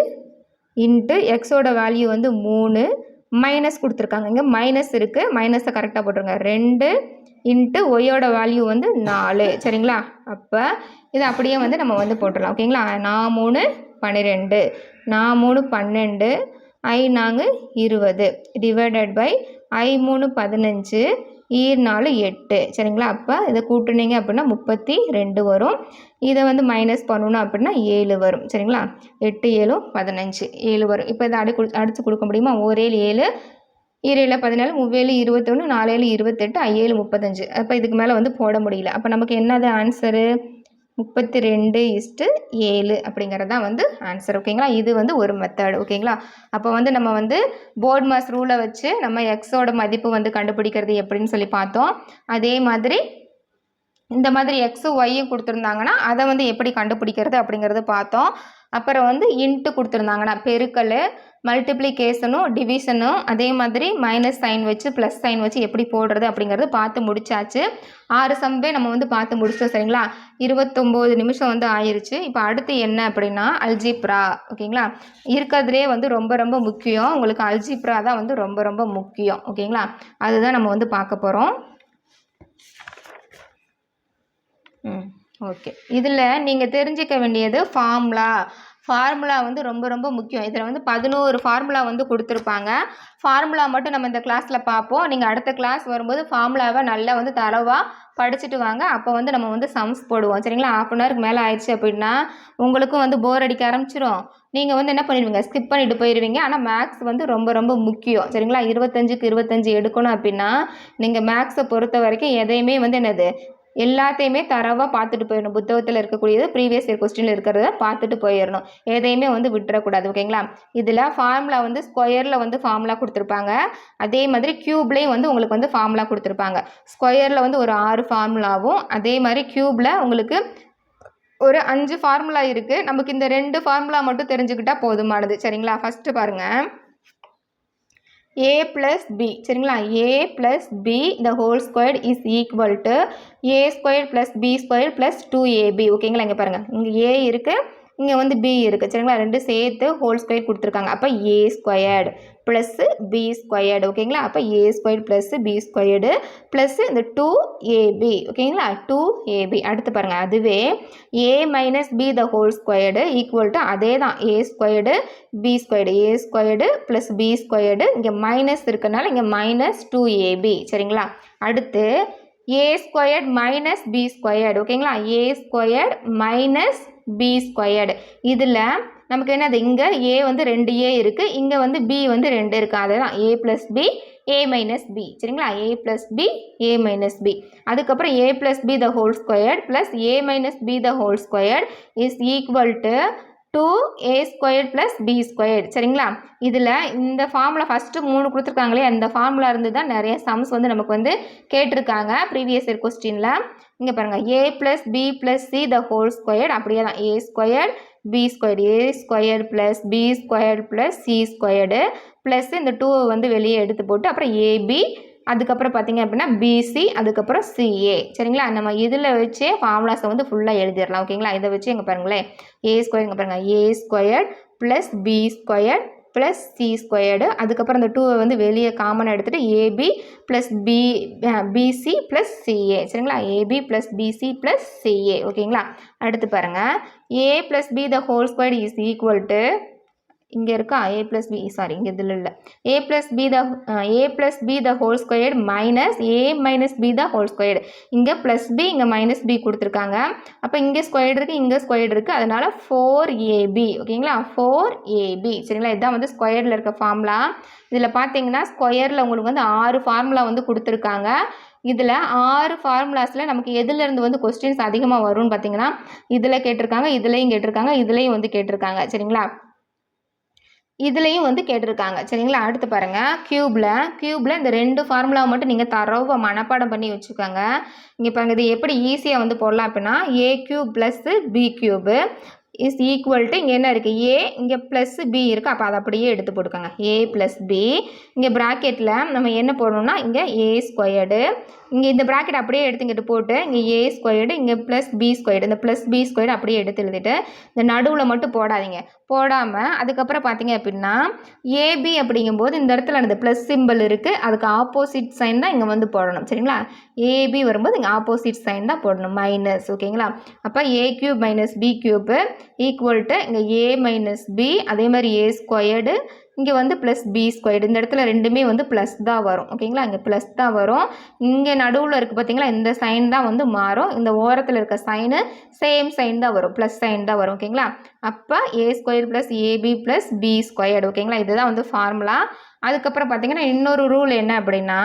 இன்ட்டு எக்ஸோட வேல்யூ வந்து 3 மைனஸ் கொடுத்துருக்காங்க. இங்கே மைனஸ் இருக்குது, மைனஸை கரெக்டாக போட்டுருங்க. 2 இன்ட்டு ஒய்யோட வேல்யூ வந்து 4 சரிங்களா. அப்போ இதை அப்படியே வந்து நம்ம வந்து போட்டுடலாம் ஓகேங்களா. 4 3 12 4 3 12 ஐ 4 20 டிவைடட் பை ஐ 3 15 ஈர் 4 8 சரிங்களா. அப்போ இதை கூட்டுனீங்க அப்படின்னா 32 வரும். இதை வந்து மைனஸ் பண்ணணும் அப்படின்னா 7 வரும் சரிங்களா. 8 7 15 7 வரும். இப்போ இதை அடித்து கொடுக்க முடியுமா, 1 7 7 7 14 3 21 4 28 5 35. அப்போ இதுக்கு மேலே வந்து போட முடியல. அப்போ நமக்கு என்னது ஆன்சரு 32:7 அப்படிங்கிறது தான் வந்து ஆன்சர் ஓகேங்களா. இது வந்து ஒரு மெத்தட் ஓகேங்களா. அப்போ வந்து நம்ம வந்து போர்ட் மாஸ் ரூலை வச்சு நம்ம எக்ஸோட மதிப்பு வந்து கண்டுபிடிக்கிறது எப்படின்னு சொல்லி பார்த்தோம். அதே மாதிரி இந்த மாதிரி எக்ஸும் ஒய்யும் கொடுத்துருந்தாங்கன்னா அதை வந்து எப்படி கண்டுபிடிக்கிறது அப்படிங்கிறது பார்த்தோம். அப்புறம் வந்து இன்ட்டு கொடுத்துருந்தாங்கன்னா பெருக்கல், மல்டிப்ளிகேஷனும் டிவிஷனும் அதே மாதிரி மைனஸ் சைன் வச்சு ப்ளஸ் சைன் வச்சு எப்படி போடுறது அப்படிங்கிறது பார்த்து முடிச்சாச்சு. 6 சம்பே நம்ம வந்து பார்த்து முடிச்சோம் சரிங்களா. 29 நிமிஷம் வந்து ஆயிருச்சு. இப்போ அடுத்து என்ன அப்படின்னா அல்ஜிப்ரா. ஓகேங்களா. இருக்கிறதுலே வந்து ரொம்ப ரொம்ப முக்கியம். உங்களுக்கு அல்ஜிப்ரா தான் வந்து ரொம்ப ரொம்ப முக்கியம். ஓகேங்களா. அதுதான் நம்ம வந்து பார்க்க போகிறோம். ஓகே. இதில் நீங்கள் தெரிஞ்சிக்க வேண்டியது ஃபார்முலா வந்து ரொம்ப ரொம்ப முக்கியம். இதில் வந்து 11 ஃபார்முலா வந்து கொடுத்துருப்பாங்க. ஃபார்முலா மட்டும் நம்ம இந்த கிளாஸில் பார்ப்போம். நீங்கள் அடுத்த கிளாஸ் வரும்போது ஃபார்முலாவை நல்லா வந்து தரவாக படிச்சுட்டு வாங்க. அப்போ வந்து நம்ம வந்து சம்ஸ் போடுவோம் சரிங்களா. 1/2 அன் ஹவருக்கு மேலே ஆயிடுச்சு அப்படின்னா உங்களுக்கும் வந்து போர் அடிக்க ஆரம்பிச்சிடும். நீங்கள் வந்து என்ன பண்ணிடுவீங்க, ஸ்கிப் பண்ணிட்டு போயிடுவீங்க. ஆனால் மேக்ஸ் வந்து ரொம்ப ரொம்ப முக்கியம் சரிங்களா. 25க்கு 25 எடுக்கணும் அப்படின்னா நீங்கள் மேக்ஸை பொறுத்த வரைக்கும் எதையுமே வந்து என்னது எல்லாத்தையுமே தரவாக பார்த்துட்டு போயிடணும். புத்தகத்தில் இருக்கக்கூடியது ப்ரீவியஸ் இயர் கொஸ்டினில் இருக்கிறத பார்த்துட்டு போயிடணும். எதையுமே வந்து விட்டுறக்கூடாது. ஓகேங்களா. இதில் ஃபார்முலா வந்து ஸ்கொயரில் வந்து ஃபார்முலா கொடுத்துருப்பாங்க. அதே மாதிரி க்யூப்லேயும் வந்து உங்களுக்கு வந்து ஃபார்முலா கொடுத்துருப்பாங்க. ஸ்கொயரில் வந்து ஒரு 6 ஃபார்முலாவும் அதே மாதிரி க்யூப்பில் உங்களுக்கு ஒரு 5 ஃபார்முலா இருக்குது. நமக்கு இந்த 2 ஃபார்முலா மட்டும் தெரிஞ்சுக்கிட்டால் போதுமானது சரிங்களா. ஃபஸ்ட்டு பாருங்கள், a plus b சரிங்களா. a plus b the whole squared is equal to a squared plus b squared plus 2ab. ஓகேங்களா. இங்கே பாருங்கள், இங்கே a இருக்குது, இங்கே வந்து b இருக்குது சரிங்களா. ரெண்டு சேர்த்து ஹோல் ஸ்கொயர் கொடுத்துருக்காங்க. அப்போ a squared plus b squared. ஓகேங்களா. அப்போ a squared plus b squared plus இந்த 2ab. ஓகேங்களா. 2ab. அடுத்து பாருங்கள், அதுவே a minus b the whole squared equal to அதே தான் a squared b squared. a squared plus b squared. இங்கே மைனஸ் இருக்கனால இங்கே மைனஸ் 2ab சரிங்களா. அடுத்து a squared minus b squared. ஓகேங்களா. a squared minus b squared. இதில் நமக்கு என்னது, இங்கே a வந்து 2a இருக்குது, இங்கே வந்து b வந்து 2 இருக்குது. அதுதான் a plus b a minus b சரிங்களா. a plus b a minus b. அதுக்கப்புறம் a plus b the whole squared plus a minus b the whole squared is equal to 2a squared plus b squared சரிங்களா. இதில் இந்த ஃபார்முலா ஃபஸ்ட்டு 3 கொடுத்துருக்காங்களே, அந்த ஃபார்முலா இருந்து தான் நிறைய சம்ஸ் வந்து நமக்கு வந்து கேட்டிருக்காங்க ப்ரீவியஸ் இயர் கொஸ்டினில். இங்கே பாருங்கள், a plus b plus c the whole squared அப்படியே தான் a squared b squared. a squared plus b squared plus c squared plus இந்த 2 வந்து வெளியே எடுத்து போட்டு அப்புறம் ab, அதுக்கப்புறம் பார்த்தீங்க அப்படின்னா பிசி, அதுக்கப்புறம் சிஏ சரிங்களா. நம்ம இதில் வச்சே ஃபார்முலாஸை வந்து ஃபுல்லாக எழுதிடலாம். ஓகேங்களா. இதை வச்சு இங்கே பாருங்களேன், ஏ ஸ்கொயர் இங்கே பாருங்கள், A squared plus B squared plus C squared. அதுக்கப்புறம் இந்த 2 வந்து வெளியே காமனாக எடுத்துகிட்டு AB plus BC plus CA சரிங்களா. AB plus BC plus CA. ஓகேங்களா. அடுத்து பாருங்கள், A plus B the whole square is equal to இங்கே இருக்கா a ப்ளஸ் பி, சாரி இங்கே இதில் இல்லை, a plus B the whole squared minus a minus b the whole squared. இங்கே ப்ளஸ் பி இங்கே மைனஸ் பி கொடுத்துருக்காங்க. அப்போ இங்கே ஸ்கொயர்டு இருக்குது, இங்கே ஸ்கொயர்டு இருக்குது, அதனால் 4ab. ஓகேங்களா. 4ab சரிங்களா. இதுதான் வந்து ஸ்கொயர்டில் இருக்க ஃபார்முலா. இதில் பார்த்தீங்கன்னா ஸ்கொயரில் உங்களுக்கு வந்து 6 ஃபார்முலா வந்து கொடுத்துருக்காங்க. இதில் 6 ஃபார்முலாஸில் நமக்கு எதுலேருந்து வந்து கொஸ்டின்ஸ் அதிகமாக வரும்னு பார்த்தீங்கன்னா இதில் கேட்டிருக்காங்க, இதுலேயும் கேட்டிருக்காங்க, இதுலேயும் வந்து கேட்டிருக்காங்க சரிங்களா. இதுலேயும் வந்து கேட்டிருக்காங்க சரிங்களா. அடுத்து பாருங்கள், க்யூப்பில் இந்த 2 ஃபார்முலாவை மட்டும் நீங்கள் தரவாக மனப்பாடம் பண்ணி வச்சுக்கோங்க. இங்கே பாருங்கள், இது எப்படி ஈஸியாக வந்து போடலாம் அப்படின்னா a cube plus b cube is equal to இங்கே என்ன இருக்குது, a இங்கே ப்ளஸ் b இருக்குது, அப்போ அதை அப்படியே எடுத்து போட்டுக்கோங்க. a ப்ளஸ் b இங்கே ப்ராக்கெட்டில் நம்ம என்ன போடணும்னா இங்கே a ஸ்கொயர்டு, இங்கே இந்த ப்ராக்கெட் அப்படியே எடுத்து இங்கிட்டு போட்டு இங்கே a ஸ்கொயர்டு இங்கே ப்ளஸ் b ஸ்கொயர்டு, இந்த ப்ளஸ் b ஸ்கொயர்டு அப்படியே எடுத்து எழுதிட்டு இந்த நடுவில் மட்டும் போடாதீங்க. போடாமல் அதுக்கப்புறம் பார்த்தீங்க அப்படின்னா ab அப்படிங்கும்போது இந்த இடத்துல அந்த ப்ளஸ் சிம்பிள் இருக்குது, அதுக்கு ஆப்போசிட் சைன் தான் இங்கே வந்து போடணும் சரிங்களா. ab வரும்போது இங்கே ஆப்போசிட் சைன் தான் போடணும், மைனஸ். ஓகேங்களா. அப்போ a cube minus b cube equal to இங்கே a மைனஸ் b, அதே மாதிரி a ஸ்கொயர்டு இங்கே வந்து ப்ளஸ் பி ஸ்கொயர்டு. இந்த இடத்துல ரெண்டுமே வந்து ப்ளஸ் தான் வரும். ஓகேங்களா. இங்கே ப்ளஸ் தான் வரும். இங்கே நடுவில் இருக்குது பார்த்தீங்களா, இந்த சைன் தான் வந்து மாறும். இந்த ஓரத்தில் இருக்க சைனு சேம் சைன் தான் வரும், ப்ளஸ் சைன் தான் வரும். ஓகேங்களா. அப்போ a square plus ab plus b squared. ஓகேங்களா. இதுதான் வந்து ஃபார்முலா. அதுக்கப்புறம் பார்த்தீங்கன்னா இன்னொரு ரூல் என்ன அப்படின்னா,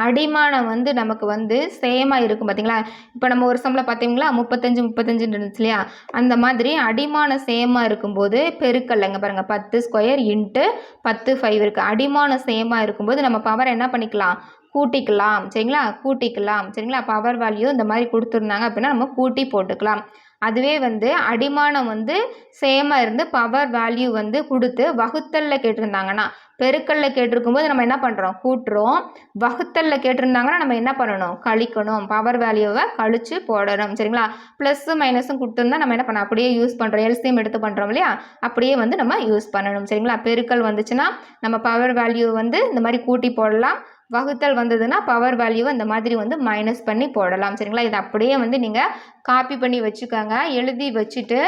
அடிமானம் வந்து நமக்கு வந்து சேமாக இருக்கும் பார்த்தீங்களா. இப்போ நம்ம ஒரு சம்மில் பார்த்தீங்களா 35 இருந்துச்சு இல்லையா, அந்த மாதிரி அடிமானம் சேமாக இருக்கும்போது பெருக்கல் இங்கே பாருங்கள் 10 ஸ்கொயர் இன்ட்டு 10 5 இருக்குது. அடிமானம் சேமாக இருக்கும்போது நம்ம பவர் என்ன பண்ணிக்கலாம், கூட்டிக்கலாம் சரிங்களா. கூட்டிக்கலாம் சரிங்களா. பவர் வேல்யூ இந்த மாதிரி கொடுத்துருந்தாங்க அப்படின்னா நம்ம கூட்டி போட்டுக்கலாம். அதுவே வந்து அடிமானம் வந்து சேமாக இருந்து பவர் வேல்யூ வந்து கொடுத்து வகுத்தலில் கேட்டிருந்தாங்கன்னா, பெருக்கல்ல கேட்டிருக்கும்போது நம்ம என்ன பண்ணுறோம், கூட்டுறோம். வகுத்தல்ல கேட்டிருந்தாங்கன்னா நம்ம என்ன பண்ணணும், கழிக்கணும். பவர் வேல்யூவை கழிச்சு போடணும். சரிங்களா? ப்ளஸ்ஸும் மைனஸும் கொடுத்துருந்தா நம்ம என்ன பண்ணோம், அப்படியே யூஸ் பண்ணுறோம். எல்சிஎம் எடுத்து பண்ணுறோம் இல்லையா, அப்படியே வந்து நம்ம யூஸ் பண்ணணும். சரிங்களா? பெருக்கல் வந்துச்சுன்னா நம்ம பவர் வேல்யூ வந்து இந்த மாதிரி கூட்டி போடலாம். வகுத்தல் வந்ததுன்னா பவர் வேல்யூவை இந்த மாதிரி வந்து மைனஸ் பண்ணி போடலாம். சரிங்களா? இதை அப்படியே வந்து நீங்கள் காப்பி பண்ணி வச்சுக்கோங்க. எழுதி வச்சுட்டு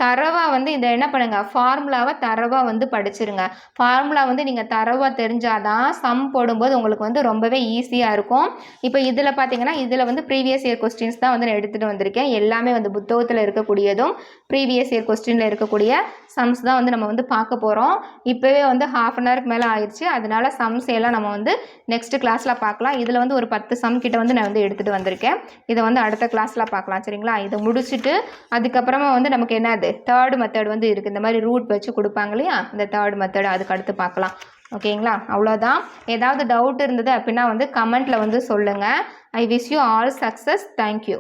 தரவாக வந்து இதை என்ன பண்ணுங்க, ஃபார்முலாவை தரவாக வந்து படிச்சிருங்க. ஃபார்முலா வந்து நீங்கள் தரவாக தெரிஞ்சாதான் சம் போடும்போது உங்களுக்கு வந்து ரொம்பவே ஈஸியாக இருக்கும். இப்போ இதில் பார்த்தீங்கன்னா இதில் வந்து ப்ரீவியஸ் இயர் கொஸ்டின்ஸ் தான் வந்து நான் எடுத்துகிட்டு வந்திருக்கேன். எல்லாமே வந்து புத்தகத்தில் இருக்கக்கூடியதும் ப்ரீவியஸ் இயர் கொஸ்டினில் இருக்கக்கூடிய சம்ஸ் தான் வந்து நம்ம வந்து பார்க்க போகிறோம். இப்போவே வந்து ½ அன் ஹவருக்கு மேலே ஆயிடுச்சு. அதனால சம்ஸ் எல்லாம் நம்ம வந்து நெக்ஸ்ட் கிளாஸில் பார்க்கலாம். இதில் வந்து ஒரு 10 சம் கிட்ட வந்து நான் வந்து எடுத்துகிட்டு வந்திருக்கேன். இதை வந்து அடுத்த கிளாஸில் பார்க்கலாம். சரிங்களா? இதை முடிச்சுட்டு அதுக்கப்புறமா வந்து நமக்கு என்னது தேர்ட் மெத்தட் வந்து இருக்குது. இந்த மாதிரி ரூட் வச்சு கொடுப்பாங்க இல்லையா, இந்த தேர்ட் மெத்தட் அதுக்கு அடுத்து பார்க்கலாம். ஓகேங்களா? அவ்வளோதான். ஏதாவது டவுட் இருந்தது அப்படின்னா வந்து கமெண்ட்டில் வந்து சொல்லுங்கள். I wish you all success. Thank you.